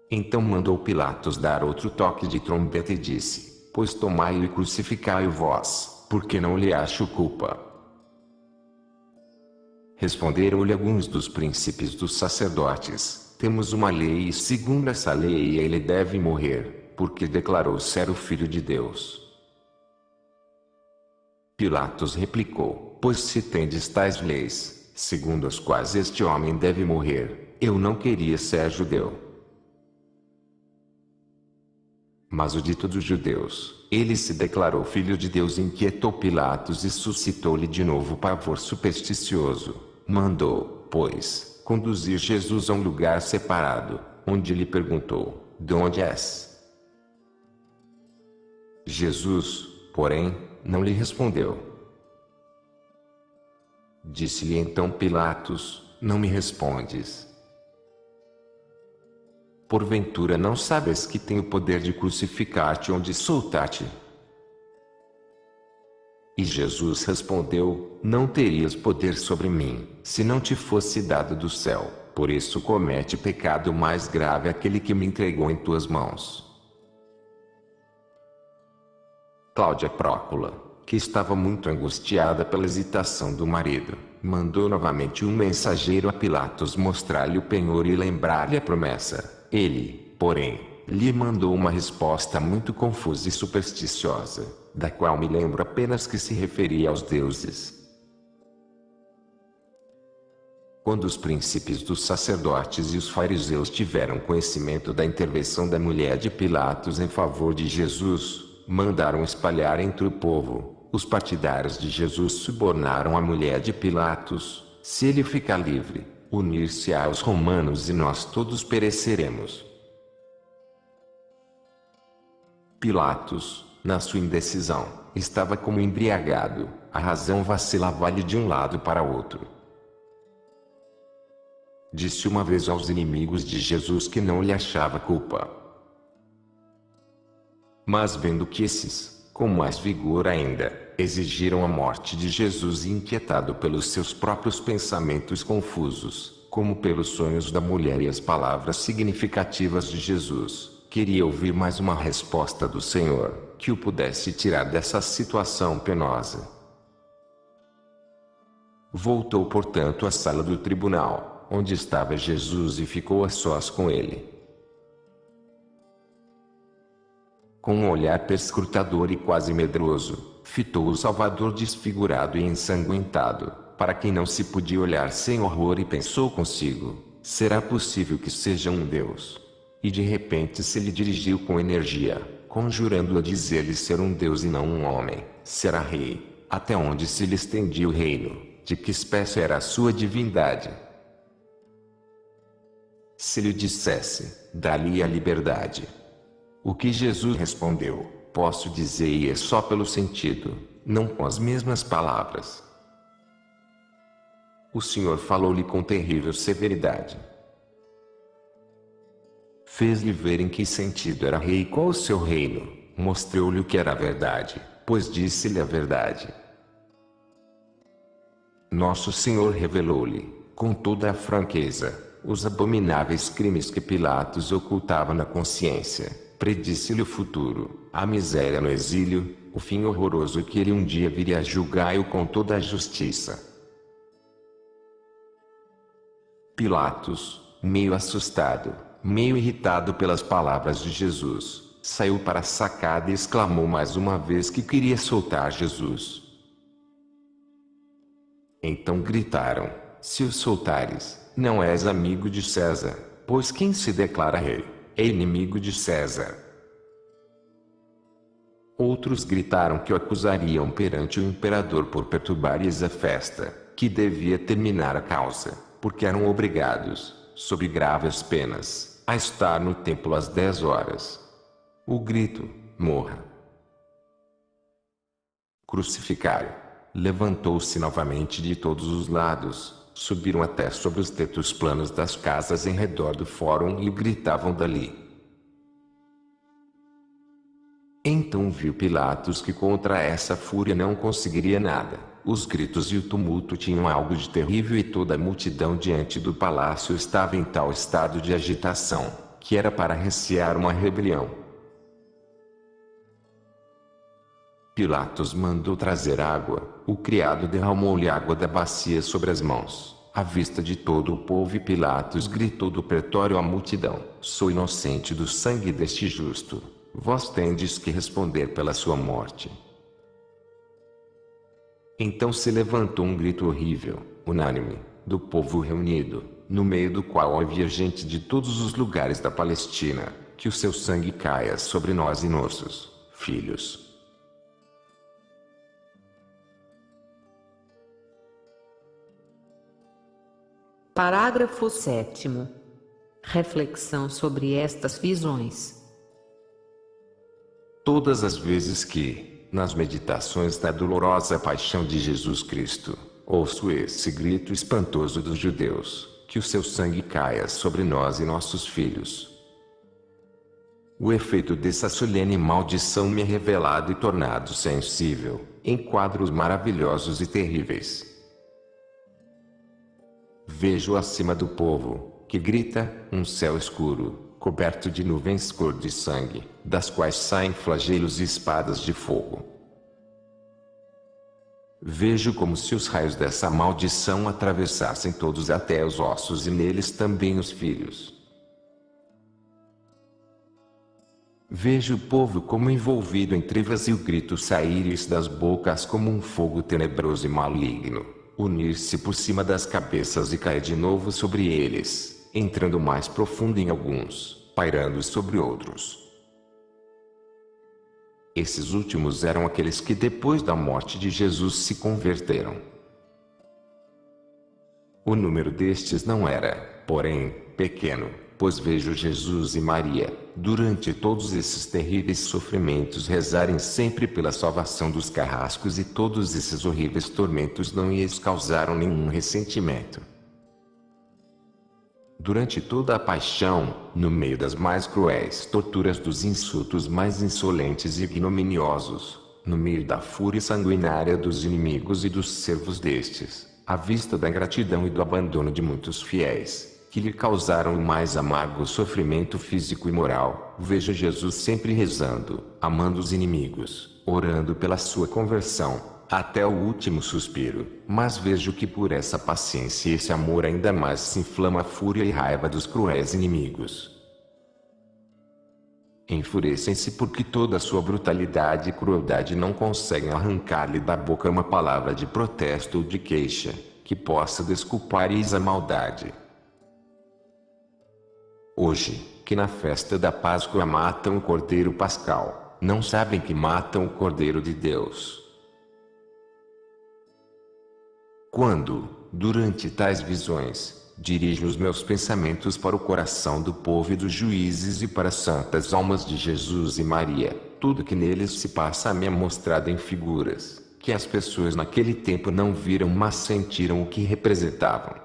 Então mandou Pilatos dar outro toque de trombeta e disse: pois tomai-o e crucificai-o vós, porque não lhe acho culpa. Responderam-lhe alguns dos príncipes dos sacerdotes: temos uma lei, e segundo essa lei ele deve morrer, porque declarou ser o Filho de Deus. Pilatos replicou: pois se tendes tais leis, segundo as quais este homem deve morrer, eu não queria ser judeu. Mas o dito dos judeus, ele se declarou Filho de Deus, inquietou Pilatos e suscitou-lhe de novo pavor supersticioso. Mandou, pois, conduzir Jesus a um lugar separado, onde lhe perguntou: de onde és? Jesus, porém, não lhe respondeu. Disse-lhe então Pilatos: não me respondes? Porventura não sabes que tenho poder de crucificar-te ou de soltar-te? E Jesus respondeu: não terias poder sobre mim, se não te fosse dado do céu. Por isso comete pecado mais grave aquele que me entregou em tuas mãos. Cláudia Prócula, que estava muito angustiada pela hesitação do marido, mandou novamente um mensageiro a Pilatos mostrar-lhe o penhor e lembrar-lhe a promessa. Ele, porém, lhe mandou uma resposta muito confusa e supersticiosa, da qual me lembro apenas que se referia aos deuses. Quando os príncipes dos sacerdotes e os fariseus tiveram conhecimento da intervenção da mulher de Pilatos em favor de Jesus, mandaram espalhar entre o povo: os partidários de Jesus subornaram a mulher de Pilatos: se ele ficar livre, unir-se aos romanos e nós todos pereceremos. Pilatos, na sua indecisão, estava como embriagado, a razão vacilava-lhe de um lado para outro. Disse uma vez aos inimigos de Jesus que não lhe achava culpa. Mas vendo que esses, com mais vigor ainda, exigiram a morte de Jesus, e inquietado pelos seus próprios pensamentos confusos, como pelos sonhos da mulher e as palavras significativas de Jesus, queria ouvir mais uma resposta do Senhor, que o pudesse tirar dessa situação penosa. Voltou, portanto, à sala do tribunal, onde estava Jesus, e ficou a sós com ele. Com um olhar perscrutador e quase medroso, fitou o Salvador desfigurado e ensanguentado, para quem não se podia olhar sem horror, e pensou consigo: será possível que seja um Deus? E de repente se lhe dirigiu com energia, conjurando-o a dizer-lhe ser um Deus e não um homem. Será rei? Até onde se lhe estendia o reino? De que espécie era a sua divindade? Se lhe dissesse: dá-lhe a liberdade. O que Jesus respondeu: posso dizer, e é só pelo sentido, não com as mesmas palavras. O Senhor falou-lhe com terrível severidade. Fez-lhe ver em que sentido era rei e qual o seu reino. Mostrou-lhe o que era a verdade, pois disse-lhe a verdade. Nosso Senhor revelou-lhe, com toda a franqueza, os abomináveis crimes que Pilatos ocultava na consciência. Predisse-lhe o futuro, a miséria no exílio, o fim horroroso que ele um dia viria a julgar-o com toda a justiça. Pilatos, meio assustado, meio irritado pelas palavras de Jesus, saiu para a sacada e exclamou mais uma vez que queria soltar Jesus. Então gritaram: se o soltares, não és amigo de César, pois quem se declara rei é inimigo de César. Outros gritaram que o acusariam perante o imperador por perturbar-lhes a festa, que devia terminar a causa, porque eram obrigados, sob graves penas, a estar no templo às 10 horas. O grito: morra! Crucificai-o! Levantou-se novamente de todos os lados. Subiram até sobre os tetos planos das casas em redor do fórum e gritavam dali. Então viu Pilatos que contra essa fúria não conseguiria nada. Os gritos e o tumulto tinham algo de terrível e toda a multidão diante do palácio estava em tal estado de agitação, que era para recear uma rebelião. Pilatos mandou trazer água. O criado derramou-lhe água da bacia sobre as mãos. À vista de todo o povo, Pilatos gritou do pretório à multidão: Sou inocente do sangue deste justo. Vós tendes que responder pela sua morte. Então se levantou um grito horrível, unânime, do povo reunido, no meio do qual havia gente de todos os lugares da Palestina: Que o seu sangue caia sobre nós e nossos filhos. Parágrafo 7º. Reflexão sobre estas visões. Todas as vezes que, nas meditações da dolorosa paixão de Jesus Cristo, ouço esse grito espantoso dos judeus: Que o seu sangue caia sobre nós e nossos filhos. O efeito dessa solene maldição me é revelado e tornado sensível, em quadros maravilhosos e terríveis. Vejo acima do povo, que grita, um céu escuro, coberto de nuvens cor de sangue, das quais saem flagelos e espadas de fogo. Vejo como se os raios dessa maldição atravessassem todos até os ossos e neles também os filhos. Vejo o povo como envolvido em trevas e o grito sair-lhes das bocas como um fogo tenebroso e maligno, unir-se por cima das cabeças e cair de novo sobre eles, entrando mais profundo em alguns, pairando sobre outros. Esses últimos eram aqueles que depois da morte de Jesus se converteram. O número destes não era, porém, pequeno, pois vejo Jesus e Maria, durante todos esses terríveis sofrimentos, rezarem sempre pela salvação dos carrascos, e todos esses horríveis tormentos não lhes causaram nenhum ressentimento. Durante toda a paixão, no meio das mais cruéis torturas, dos insultos mais insolentes e ignominiosos, no meio da fúria sanguinária dos inimigos e dos servos destes, à vista da ingratidão e do abandono de muitos fiéis, que lhe causaram o mais amargo sofrimento físico e moral, vejo Jesus sempre rezando, amando os inimigos, orando pela sua conversão, até o último suspiro, mas vejo que por essa paciência e esse amor ainda mais se inflama a fúria e raiva dos cruéis inimigos. Enfurecem-se porque toda a sua brutalidade e crueldade não conseguem arrancar-lhe da boca uma palavra de protesto ou de queixa, que possa desculpar-lhes a maldade. Hoje, que na festa da Páscoa matam o Cordeiro Pascal, não sabem que matam o Cordeiro de Deus. Quando, durante tais visões, dirijo os meus pensamentos para o coração do povo e dos juízes e para as santas almas de Jesus e Maria, tudo que neles se passa me é mostrado em figuras, que as pessoas naquele tempo não viram, mas sentiram o que representavam.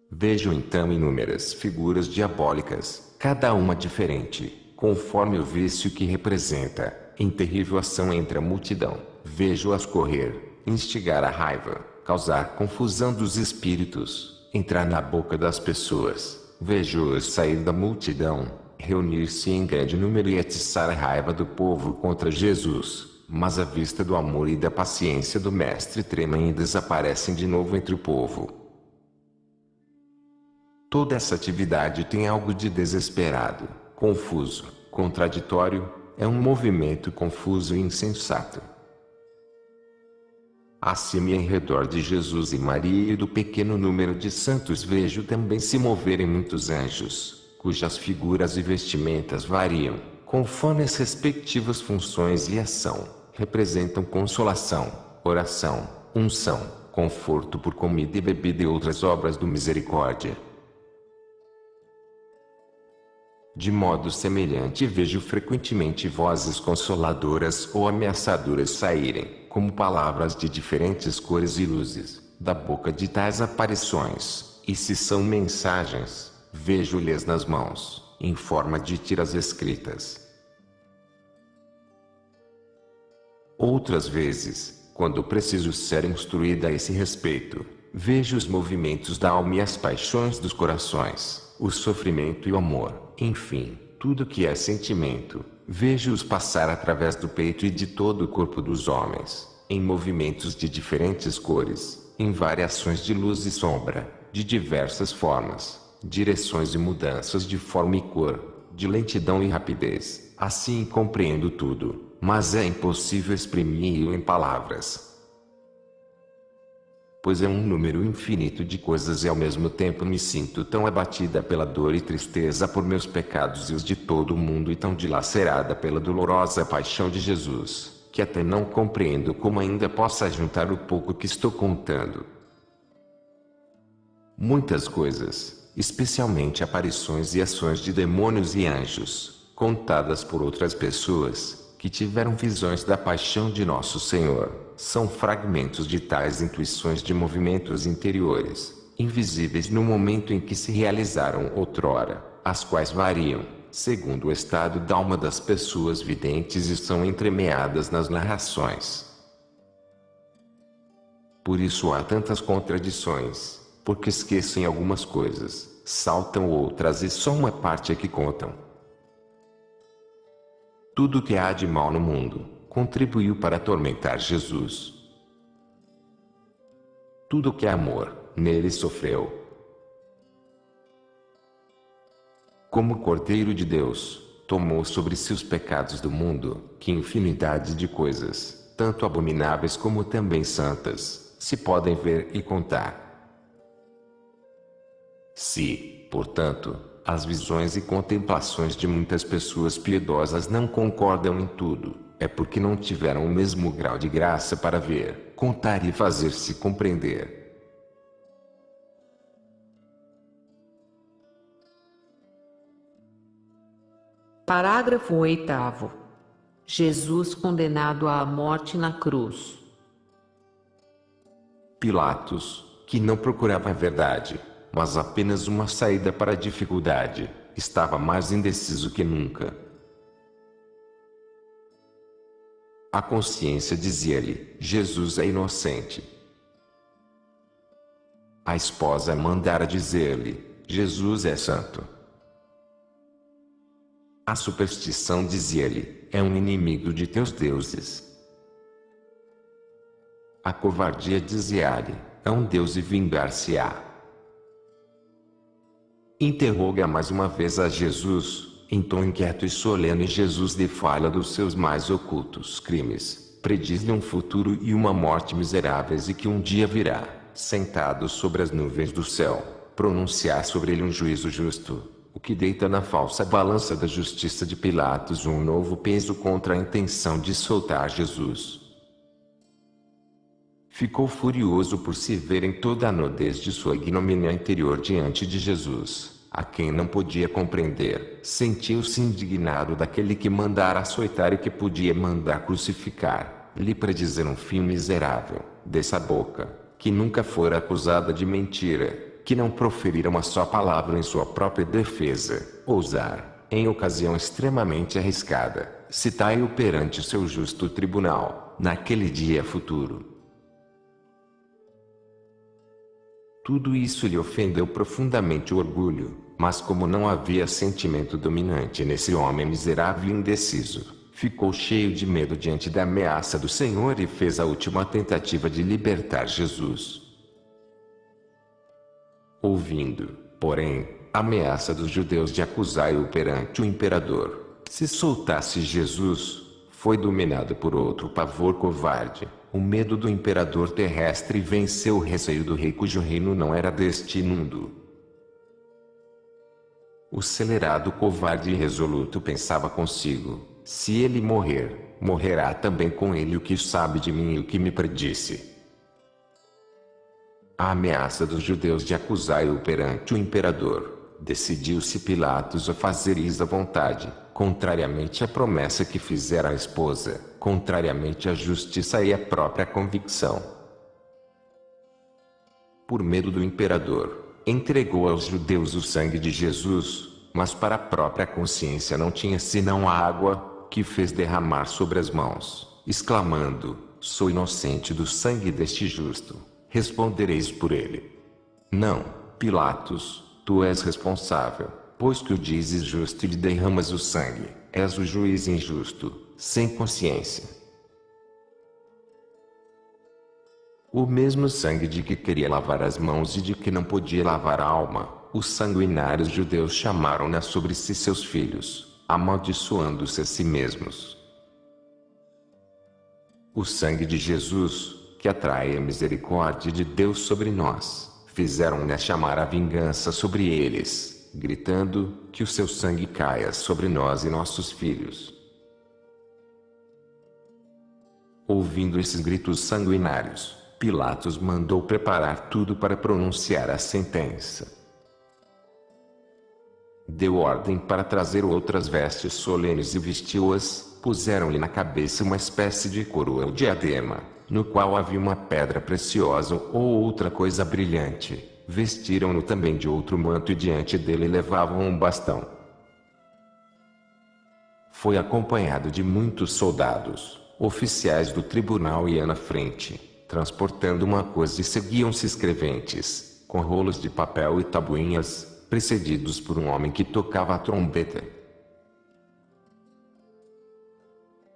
Vejo então inúmeras figuras diabólicas, cada uma diferente, conforme o vício que representa, em terrível ação entre a multidão. Vejo-as correr, instigar a raiva, causar confusão dos espíritos, entrar na boca das pessoas. Vejo-as sair da multidão, reunir-se em grande número e atiçar a raiva do povo contra Jesus. Mas à vista do amor e da paciência do Mestre tremem e desaparecem de novo entre o povo. Toda essa atividade tem algo de desesperado, confuso, contraditório, é um movimento confuso e insensato. Acima e em redor de Jesus e Maria e do pequeno número de santos vejo também se moverem muitos anjos, cujas figuras e vestimentas variam, conforme as respectivas funções e ação, representam consolação, oração, unção, conforto por comida e bebida e outras obras do misericórdia. De modo semelhante vejo frequentemente vozes consoladoras ou ameaçadoras saírem, como palavras de diferentes cores e luzes, da boca de tais aparições, e se são mensagens, vejo-lhes nas mãos, em forma de tiras escritas. Outras vezes, quando preciso ser instruída a esse respeito, vejo os movimentos da alma e as paixões dos corações, o sofrimento e o amor, enfim, tudo que é sentimento, vejo-os passar através do peito e de todo o corpo dos homens, em movimentos de diferentes cores, em variações de luz e sombra, de diversas formas, direções e mudanças de forma e cor, de lentidão e rapidez. Assim compreendo tudo, mas é impossível exprimir-o em palavras. Pois é um número infinito de coisas e ao mesmo tempo me sinto tão abatida pela dor e tristeza por meus pecados e os de todo o mundo e tão dilacerada pela dolorosa paixão de Jesus, que até não compreendo como ainda possa juntar o pouco que estou contando. Muitas coisas, especialmente aparições e ações de demônios e anjos, contadas por outras pessoas, que tiveram visões da paixão de Nosso Senhor, são fragmentos de tais intuições de movimentos interiores, invisíveis no momento em que se realizaram outrora, as quais variam, segundo o estado da alma das pessoas videntes e são entremeadas nas narrações. Por isso há tantas contradições, porque esquecem algumas coisas, saltam outras e só uma parte é que contam. Tudo que há de mal no mundo contribuiu para atormentar Jesus. Tudo que é amor, nele sofreu. Como Cordeiro de Deus, tomou sobre si os pecados do mundo, que infinidade de coisas, tanto abomináveis como também santas, se podem ver e contar. Se, portanto, as visões e contemplações de muitas pessoas piedosas não concordam em tudo, é porque não tiveram o mesmo grau de graça para ver, contar e fazer-se compreender. Parágrafo 8º. Jesus condenado à morte na cruz. Pilatos, que não procurava a verdade, mas apenas uma saída para a dificuldade, estava mais indeciso que nunca. A consciência dizia-lhe: Jesus é inocente. A esposa mandara dizer-lhe: Jesus é santo. A superstição dizia-lhe: é um inimigo de teus deuses. A covardia dizia-lhe: é um deus e vingar-se-á. Interroga mais uma vez a Jesus, em tom inquieto e solene. Jesus lhe fala dos seus mais ocultos crimes, prediz-lhe um futuro e uma morte miseráveis e que um dia virá, sentado sobre as nuvens do céu, pronunciar sobre ele um juízo justo, o que deita na falsa balança da justiça de Pilatos um novo peso contra a intenção de soltar Jesus. Ficou furioso por se ver em toda a nudez de sua ignomínia interior diante de Jesus, a quem não podia compreender. Sentiu-se indignado daquele que mandara açoitar e que podia mandar crucificar, lhe predizer um fim miserável, dessa boca, que nunca fora acusada de mentira, que não proferira uma só palavra em sua própria defesa, ousar, em ocasião extremamente arriscada, citai-o perante seu justo tribunal, naquele dia futuro. Tudo isso lhe ofendeu profundamente o orgulho, mas como não havia sentimento dominante nesse homem miserável e indeciso, ficou cheio de medo diante da ameaça do Senhor e fez a última tentativa de libertar Jesus. Ouvindo, porém, a ameaça dos judeus de acusá-lo perante o imperador, se soltasse Jesus, foi dominado por outro pavor covarde. O medo do imperador terrestre venceu o receio do rei cujo reino não era deste mundo. O celerado covarde e resoluto pensava consigo: se ele morrer, morrerá também com ele o que sabe de mim e o que me predisse. A ameaça dos judeus de acusá-lo perante o imperador, decidiu-se Pilatos a fazer isso à vontade, contrariamente à promessa que fizera a esposa, contrariamente à justiça e à própria convicção. Por medo do imperador, entregou aos judeus o sangue de Jesus, mas para a própria consciência não tinha senão a água, que fez derramar sobre as mãos, exclamando: sou inocente do sangue deste justo, respondereis por ele. Não, Pilatos, tu és responsável, pois que o dizes justo e lhe derramas o sangue, és o juiz injusto, sem consciência. O mesmo sangue de que queria lavar as mãos e de que não podia lavar a alma, os sanguinários judeus chamaram-na sobre si seus filhos, amaldiçoando-se a si mesmos. O sangue de Jesus, que atrai a misericórdia de Deus sobre nós, fizeram-na chamar a vingança sobre eles, gritando: que o seu sangue caia sobre nós e nossos filhos. Ouvindo esses gritos sanguinários, Pilatos mandou preparar tudo para pronunciar a sentença. Deu ordem para trazer outras vestes solenes e vestiu-as, puseram-lhe na cabeça uma espécie de coroa ou diadema, no qual havia uma pedra preciosa ou outra coisa brilhante, vestiram-no também de outro manto e diante dele levavam um bastão. Foi acompanhado de muitos soldados, oficiais do tribunal e ia na frente, transportando uma coisa e seguiam-se escreventes, com rolos de papel e tabuinhas, precedidos por um homem que tocava a trombeta.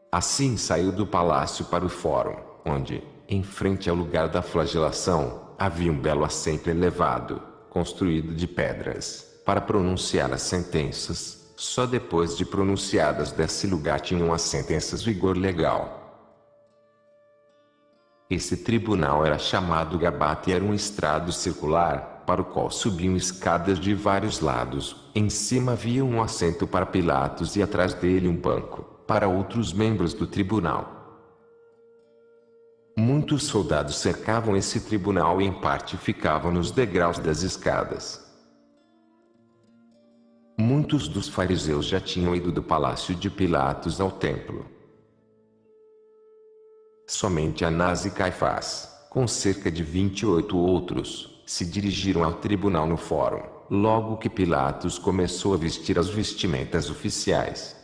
Assim saiu do palácio para o fórum, onde, em frente ao lugar da flagelação, havia um belo assento elevado, construído de pedras, para pronunciar as sentenças. Só depois de pronunciadas desse lugar tinham as sentenças vigor legal. Esse tribunal era chamado Gabata e era um estrado circular, para o qual subiam escadas de vários lados. Em cima havia um assento para Pilatos e atrás dele um banco, para outros membros do tribunal. Muitos soldados cercavam esse tribunal e em parte ficavam nos degraus das escadas. Muitos dos fariseus já tinham ido do palácio de Pilatos ao templo. Somente Anás e Caifás, com cerca de 28 outros, se dirigiram ao tribunal no fórum, logo que Pilatos começou a vestir as vestimentas oficiais.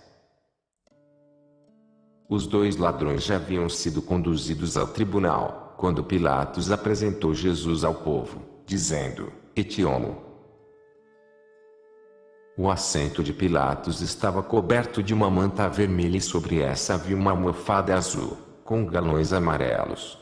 Os dois ladrões já haviam sido conduzidos ao tribunal, quando Pilatos apresentou Jesus ao povo, dizendo: Et homo. O assento de Pilatos estava coberto de uma manta vermelha e sobre essa havia uma almofada azul, com galões amarelos.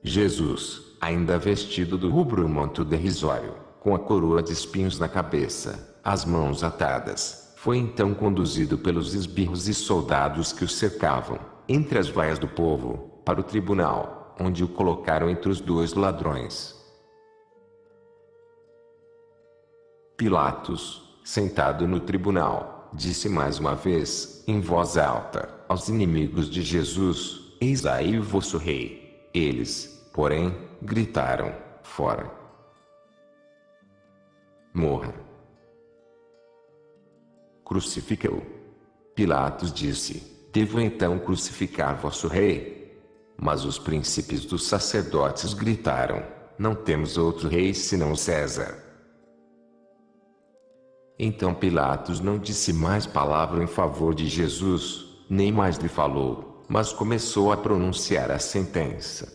Jesus, ainda vestido do rubro manto derrisório, com a coroa de espinhos na cabeça, as mãos atadas, foi então conduzido pelos esbirros e soldados que o cercavam, entre as vaias do povo, para o tribunal, onde o colocaram entre os dois ladrões. Pilatos, sentado no tribunal, disse mais uma vez, em voz alta, aos inimigos de Jesus: eis aí o vosso rei. Eles, porém, gritaram: fora! Morra! Crucifica-o! Pilatos disse: devo então crucificar vosso rei? Mas os príncipes dos sacerdotes gritaram: não temos outro rei senão César. Então Pilatos não disse mais palavra em favor de Jesus, nem mais lhe falou, mas começou a pronunciar a sentença.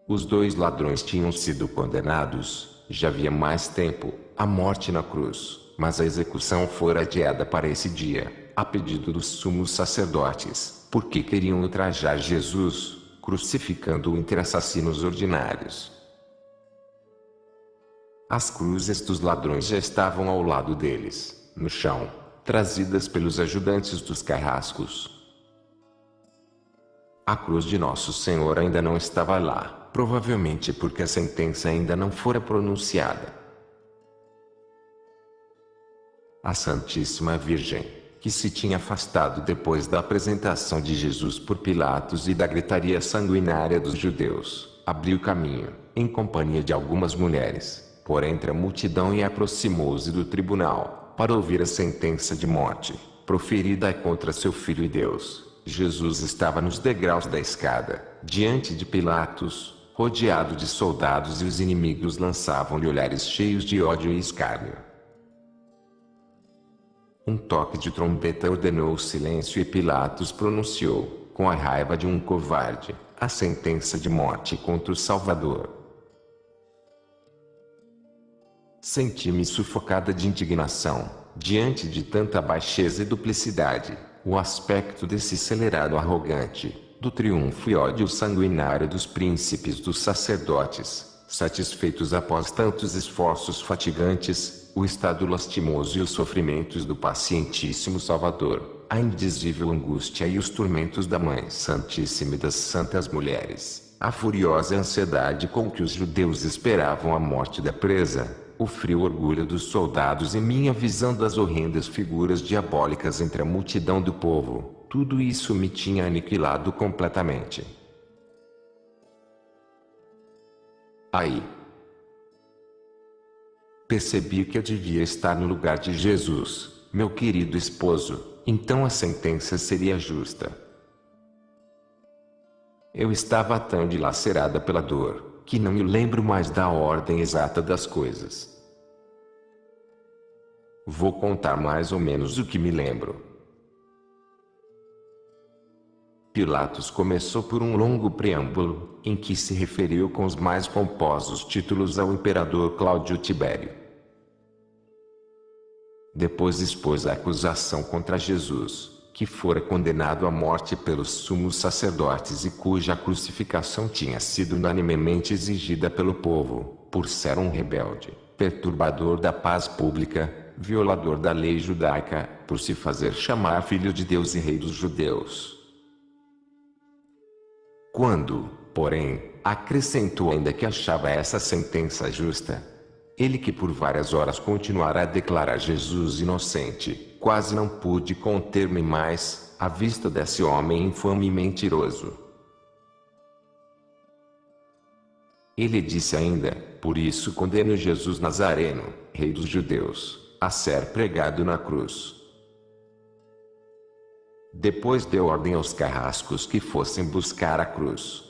Os dois ladrões tinham sido condenados, já havia mais tempo, à morte na cruz, mas a execução fora adiada para esse dia, a pedido dos sumos sacerdotes, porque queriam ultrajar Jesus, crucificando-o entre assassinos ordinários. As cruzes dos ladrões já estavam ao lado deles, no chão, trazidas pelos ajudantes dos carrascos. A cruz de Nosso Senhor ainda não estava lá, provavelmente porque a sentença ainda não fora pronunciada. A Santíssima Virgem, que se tinha afastado depois da apresentação de Jesus por Pilatos e da gritaria sanguinária dos judeus, abriu caminho, em companhia de algumas mulheres, por entre a multidão e aproximou-se do tribunal, para ouvir a sentença de morte, proferida contra seu Filho e Deus. Jesus estava nos degraus da escada, diante de Pilatos, rodeado de soldados, e os inimigos lançavam-lhe olhares cheios de ódio e escárnio. Um toque de trombeta ordenou o silêncio e Pilatos pronunciou, com a raiva de um covarde, a sentença de morte contra o Salvador. Senti-me sufocada de indignação, diante de tanta baixeza e duplicidade. O aspecto desse acelerado arrogante, do triunfo e ódio sanguinário dos príncipes dos sacerdotes, satisfeitos após tantos esforços fatigantes, o estado lastimoso e os sofrimentos do pacientíssimo Salvador, a indizível angústia e os tormentos da Mãe Santíssima e das Santas Mulheres, a furiosa ansiedade com que os judeus esperavam a morte da presa, o frio orgulho dos soldados e minha visão das horrendas figuras diabólicas entre a multidão do povo, tudo isso me tinha aniquilado completamente. Aí percebi que eu devia estar no lugar de Jesus, meu querido esposo, então a sentença seria justa. Eu estava tão dilacerada pela dor, que não me lembro mais da ordem exata das coisas. Vou contar mais ou menos o que me lembro. Pilatos começou por um longo preâmbulo, em que se referiu com os mais pomposos títulos ao imperador Cláudio Tibério. Depois expôs a acusação contra Jesus, que fora condenado à morte pelos sumos sacerdotes e cuja crucificação tinha sido unanimemente exigida pelo povo, por ser um rebelde, perturbador da paz pública, violador da lei judaica, por se fazer chamar filho de Deus e rei dos judeus. Quando, porém, acrescentou ainda que achava essa sentença justa, ele que por várias horas continuara a declarar Jesus inocente, quase não pude conter-me mais, à vista desse homem infame e mentiroso. Ele disse ainda, por isso condeno Jesus Nazareno, rei dos judeus, a ser pregado na cruz. Depois deu ordem aos carrascos que fossem buscar a cruz.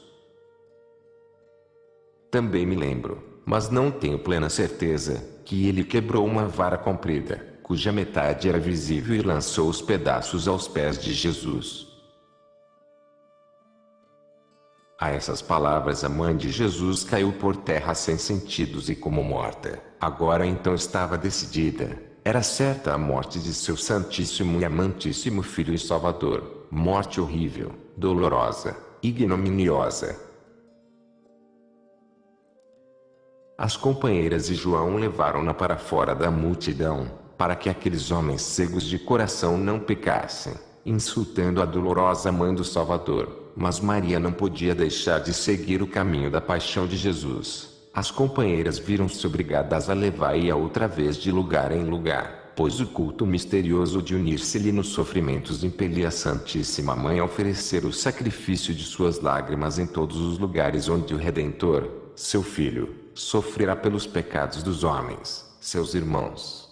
Também me lembro, mas não tenho plena certeza, que ele quebrou uma vara comprida, cuja metade era visível, e lançou os pedaços aos pés de Jesus. A essas palavras a mãe de Jesus caiu por terra sem sentidos e como morta. Agora então estava decidida. Era certa a morte de seu santíssimo e amantíssimo Filho e Salvador. Morte horrível, dolorosa, ignominiosa. As companheiras de João levaram-na para fora da multidão, para que aqueles homens cegos de coração não pecassem, insultando a dolorosa mãe do Salvador. Mas Maria não podia deixar de seguir o caminho da paixão de Jesus. As companheiras viram-se obrigadas a levá-la outra vez de lugar em lugar, pois o culto misterioso de unir-se-lhe nos sofrimentos impelia a Santíssima Mãe a oferecer o sacrifício de suas lágrimas em todos os lugares onde o Redentor, seu Filho, sofrerá pelos pecados dos homens, seus irmãos.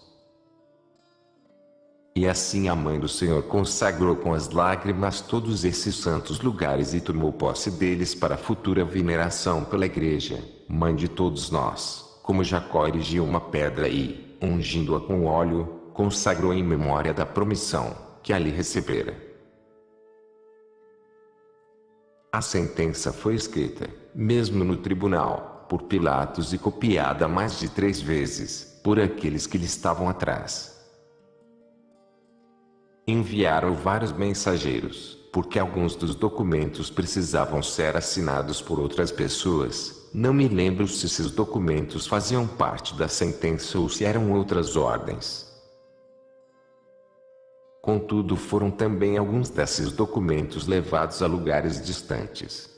E assim a Mãe do Senhor consagrou com as lágrimas todos esses santos lugares e tomou posse deles para a futura veneração pela Igreja, Mãe de todos nós, como Jacó erigiu uma pedra e, ungindo-a com óleo, consagrou em memória da promissão que ali recebera. A sentença foi escrita, mesmo no tribunal, por Pilatos e copiada mais de 3 vezes, por aqueles que lhe estavam atrás. Enviaram vários mensageiros, porque alguns dos documentos precisavam ser assinados por outras pessoas. Não me lembro se esses documentos faziam parte da sentença ou se eram outras ordens. Contudo, foram também alguns desses documentos levados a lugares distantes.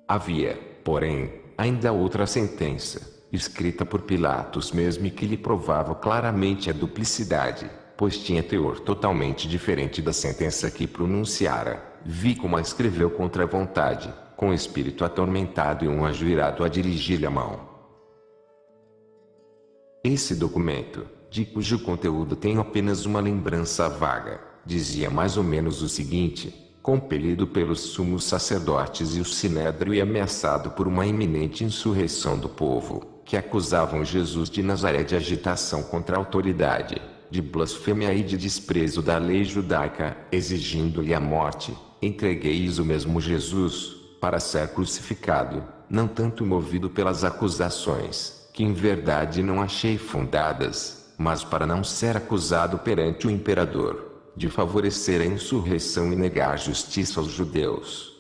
Havia, porém, ainda outra sentença, escrita por Pilatos mesmo, e que lhe provava claramente a duplicidade, pois tinha teor totalmente diferente da sentença que pronunciara. Vi como a escreveu contra a vontade, com o espírito atormentado e um ajoelhado a dirigir-lhe a mão. Esse documento, de cujo conteúdo tenho apenas uma lembrança vaga, dizia mais ou menos o seguinte: compelido pelos sumos sacerdotes e o sinédrio e ameaçado por uma iminente insurreição do povo, que acusavam Jesus de Nazaré de agitação contra a autoridade, de blasfêmia e de desprezo da lei judaica, exigindo-lhe a morte, entreguei-lhes o mesmo Jesus, para ser crucificado, não tanto movido pelas acusações, que em verdade não achei fundadas, mas para não ser acusado perante o imperador, de favorecer a insurreição e negar justiça aos judeus.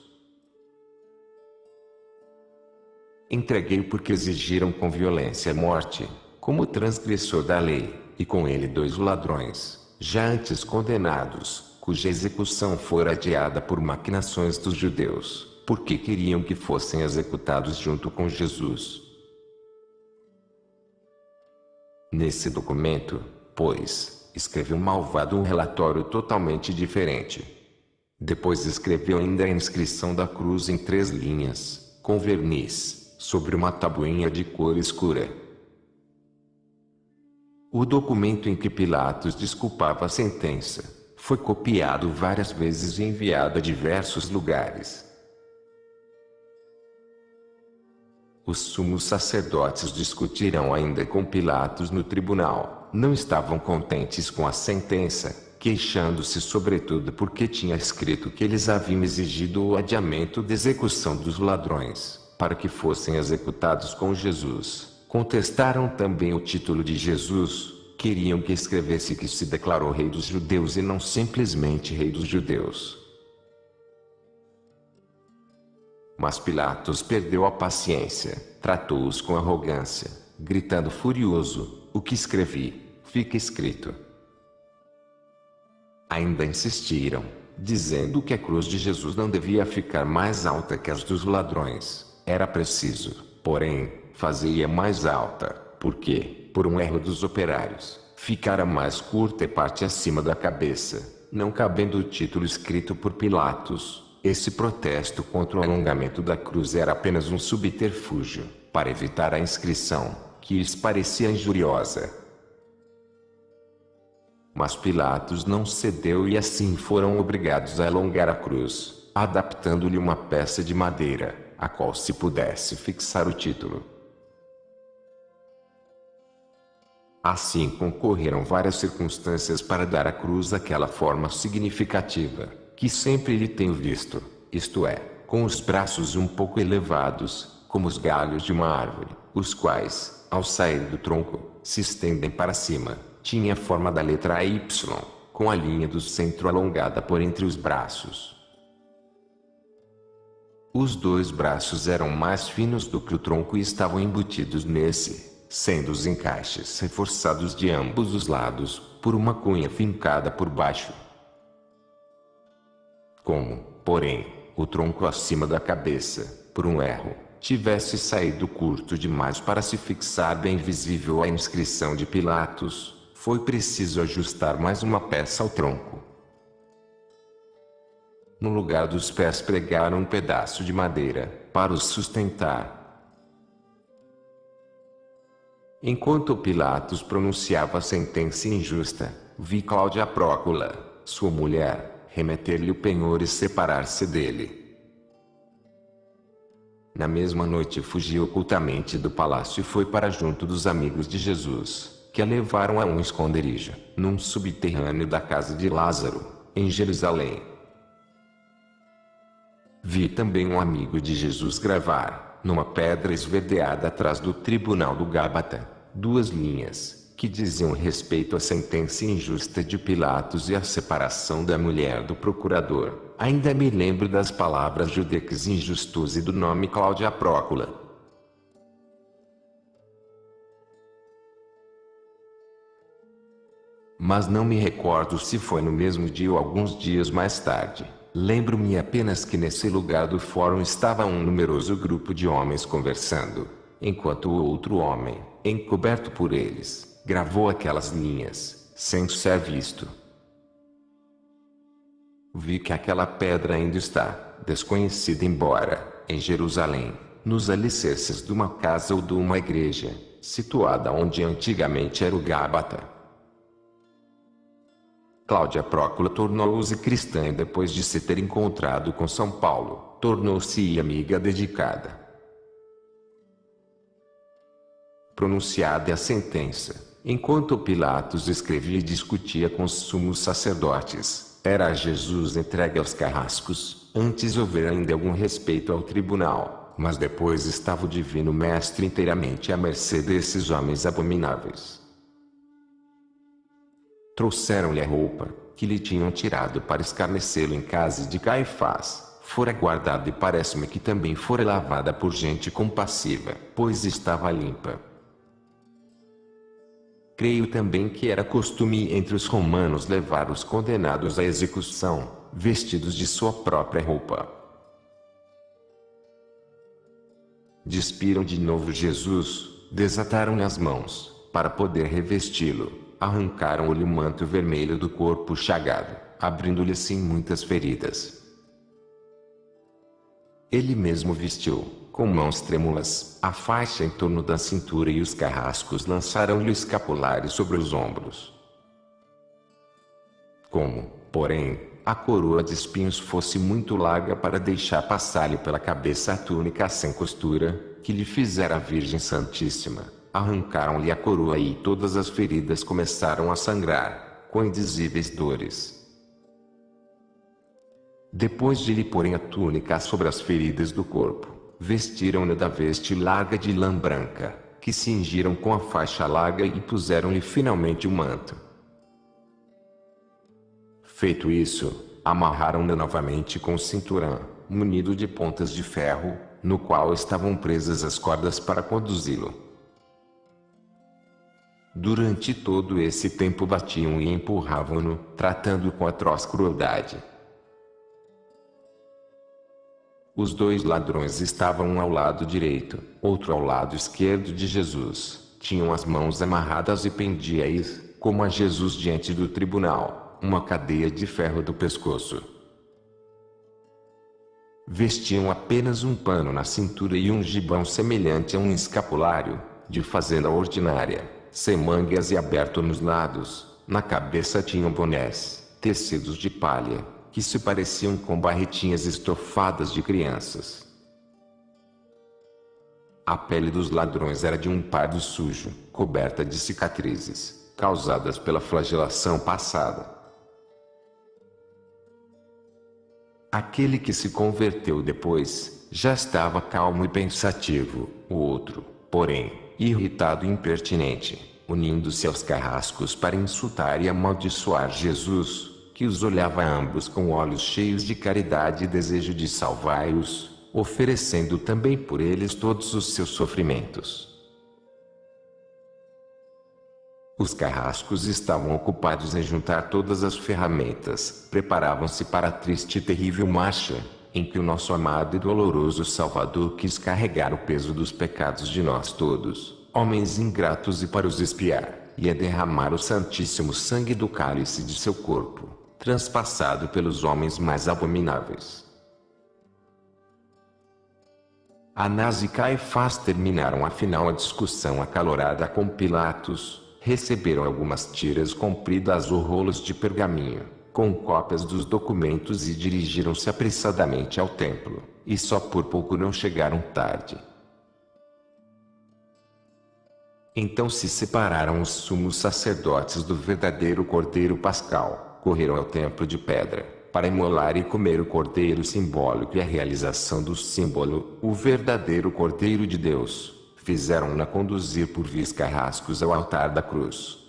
Entreguei-o porque exigiram com violência a morte, como transgressor da lei, e com ele 2 ladrões, já antes condenados, cuja execução fora adiada por maquinações dos judeus, porque queriam que fossem executados junto com Jesus. Nesse documento, pois, escreveu o malvado um relatório totalmente diferente. Depois escreveu ainda a inscrição da cruz em 3 linhas, com verniz, sobre uma tabuinha de cor escura. O documento em que Pilatos desculpava a sentença, foi copiado várias vezes e enviado a diversos lugares. Os sumos sacerdotes discutiram ainda com Pilatos no tribunal, não estavam contentes com a sentença, queixando-se sobretudo porque tinha escrito que eles haviam exigido o adiamento da execução dos ladrões, para que fossem executados com Jesus. Contestaram também o título de Jesus, queriam que escrevesse que se declarou rei dos judeus e não simplesmente rei dos judeus. Mas Pilatos perdeu a paciência, tratou-os com arrogância, gritando furioso: "O que escrevi, fica escrito." Ainda insistiram, dizendo que a cruz de Jesus não devia ficar mais alta que as dos ladrões. Era preciso, porém, fazê-la mais alta, porque, por um erro dos operários, ficara mais curta e parte acima da cabeça, não cabendo o título escrito por Pilatos. Esse protesto contra o alongamento da cruz era apenas um subterfúgio, para evitar a inscrição, que lhes parecia injuriosa. Mas Pilatos não cedeu e assim foram obrigados a alongar a cruz, adaptando-lhe uma peça de madeira, a qual se pudesse fixar o título. Assim concorreram várias circunstâncias para dar à cruz aquela forma significativa, que sempre lhe tenho visto, isto é, com os braços um pouco elevados, como os galhos de uma árvore, os quais, ao sair do tronco, se estendem para cima. Tinha a forma da letra Y, com a linha do centro alongada por entre os braços. Os 2 braços eram mais finos do que o tronco e estavam embutidos nesse, sendo os encaixes reforçados de ambos os lados, por uma cunha fincada por baixo. Como, porém, o tronco acima da cabeça, por um erro, tivesse saído curto demais para se fixar bem visível a inscrição de Pilatos, foi preciso ajustar mais uma peça ao tronco. No lugar dos pés pregaram um pedaço de madeira, para os sustentar. Enquanto Pilatos pronunciava a sentença injusta, vi Cláudia Prócula, sua mulher, remeter-lhe o penhor e separar-se dele. Na mesma noite fugiu ocultamente do palácio e foi para junto dos amigos de Jesus, que a levaram a um esconderijo, num subterrâneo da casa de Lázaro, em Jerusalém. Vi também um amigo de Jesus gravar, numa pedra esverdeada atrás do tribunal do Gábata, 2 linhas, que diziam respeito à sentença injusta de Pilatos e à separação da mulher do procurador. Ainda me lembro das palavras Judex injustus e do nome Cláudia Prócula. Mas não me recordo se foi no mesmo dia ou alguns dias mais tarde. Lembro-me apenas que nesse lugar do fórum estava um numeroso grupo de homens conversando, enquanto o outro homem, encoberto por eles, gravou aquelas linhas, sem ser visto. Vi que aquela pedra ainda está, desconhecida embora, em Jerusalém, nos alicerces de uma casa ou de uma igreja, situada onde antigamente era o Gábata. Cláudia Prócula tornou-se cristã e depois de se ter encontrado com São Paulo, tornou-se amiga dedicada. Pronunciada a sentença, enquanto Pilatos escrevia e discutia com os sumos sacerdotes, era Jesus entregue aos carrascos. Antes houver ainda algum respeito ao tribunal, mas depois estava o divino mestre inteiramente à mercê desses homens abomináveis. Trouxeram-lhe a roupa, que lhe tinham tirado para escarnecê-lo em casa de Caifás, fora guardada e parece-me que também fora lavada por gente compassiva, pois estava limpa. Creio também que era costume entre os romanos levar os condenados à execução, vestidos de sua própria roupa. Despiram de novo Jesus, desataram-lhe as mãos, para poder revesti-lo. Arrancaram-lhe o manto vermelho do corpo chagado, abrindo-lhe assim muitas feridas. Ele mesmo vestiu, com mãos trêmulas, a faixa em torno da cintura e os carrascos lançaram-lhe o escapulário sobre os ombros. Como, porém, a coroa de espinhos fosse muito larga para deixar passar-lhe pela cabeça a túnica sem costura, que lhe fizera a Virgem Santíssima, arrancaram-lhe a coroa e todas as feridas começaram a sangrar, com indizíveis dores. Depois de lhe porem a túnica sobre as feridas do corpo, vestiram-lhe da veste larga de lã branca, que cingiram com a faixa larga e puseram-lhe finalmente o manto. Feito isso, amarraram-lhe novamente com o cinturão, munido de pontas de ferro, no qual estavam presas as cordas para conduzi-lo. Durante todo esse tempo batiam e empurravam-no, tratando-o com atroz crueldade. Os dois ladrões estavam um ao lado direito, outro ao lado esquerdo de Jesus. Tinham as mãos amarradas e pendia-lhes, como a Jesus diante do tribunal, uma cadeia de ferro do pescoço. Vestiam apenas um pano na cintura e um gibão semelhante a um escapulário, de fazenda ordinária, sem mangas e aberto nos lados. Na cabeça tinham bonés, tecidos de palha, que se pareciam com barretinhas estofadas de crianças. A pele dos ladrões era de um pardo sujo, coberta de cicatrizes, causadas pela flagelação passada. Aquele que se converteu depois, já estava calmo e pensativo, o outro, porém, irritado e impertinente, unindo-se aos carrascos para insultar e amaldiçoar Jesus, que os olhava ambos com olhos cheios de caridade e desejo de salvar-os, oferecendo também por eles todos os seus sofrimentos. Os carrascos estavam ocupados em juntar todas as ferramentas, preparavam-se para a triste e terrível marcha, em que o nosso amado e doloroso Salvador quis carregar o peso dos pecados de nós todos, homens ingratos, e para os expiar, ia derramar o santíssimo sangue do cálice de seu corpo, transpassado pelos homens mais abomináveis. Anás e Caifás terminaram afinal a discussão acalorada com Pilatos, receberam algumas tiras compridas ou rolos de pergaminho, com cópias dos documentos e dirigiram-se apressadamente ao templo, e só por pouco não chegaram tarde. Então se separaram os sumos sacerdotes do verdadeiro Cordeiro Pascal, correram ao templo de pedra, para imolar e comer o cordeiro simbólico e a realização do símbolo, o verdadeiro Cordeiro de Deus, fizeram-na conduzir por vias carrascos ao altar da cruz.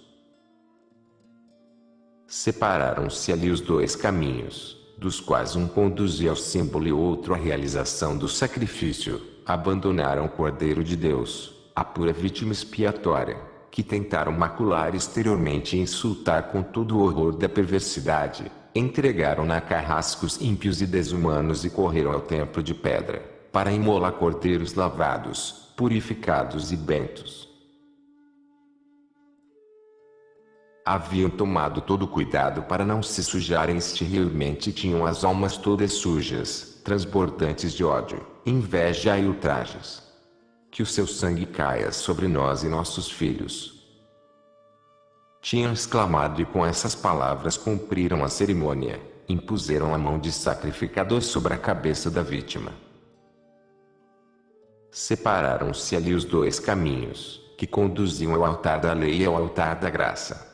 Separaram-se ali os dois caminhos, dos quais um conduzia ao símbolo e outro à realização do sacrifício. Abandonaram o Cordeiro de Deus, a pura vítima expiatória, que tentaram macular exteriormente e insultar com todo o horror da perversidade, entregaram-na a carrascos ímpios e desumanos e correram ao templo de pedra, para imolar cordeiros lavados, purificados e bentos. Haviam tomado todo cuidado para não se sujarem exteriormente e tinham as almas todas sujas, transbordantes de ódio, inveja e ultrajes. Que o seu sangue caia sobre nós e nossos filhos. tinham exclamado e com essas palavras cumpriram a cerimônia, impuseram a mão de sacrificador sobre a cabeça da vítima. Separaram-se ali os dois caminhos, que conduziam ao altar da lei e ao altar da graça.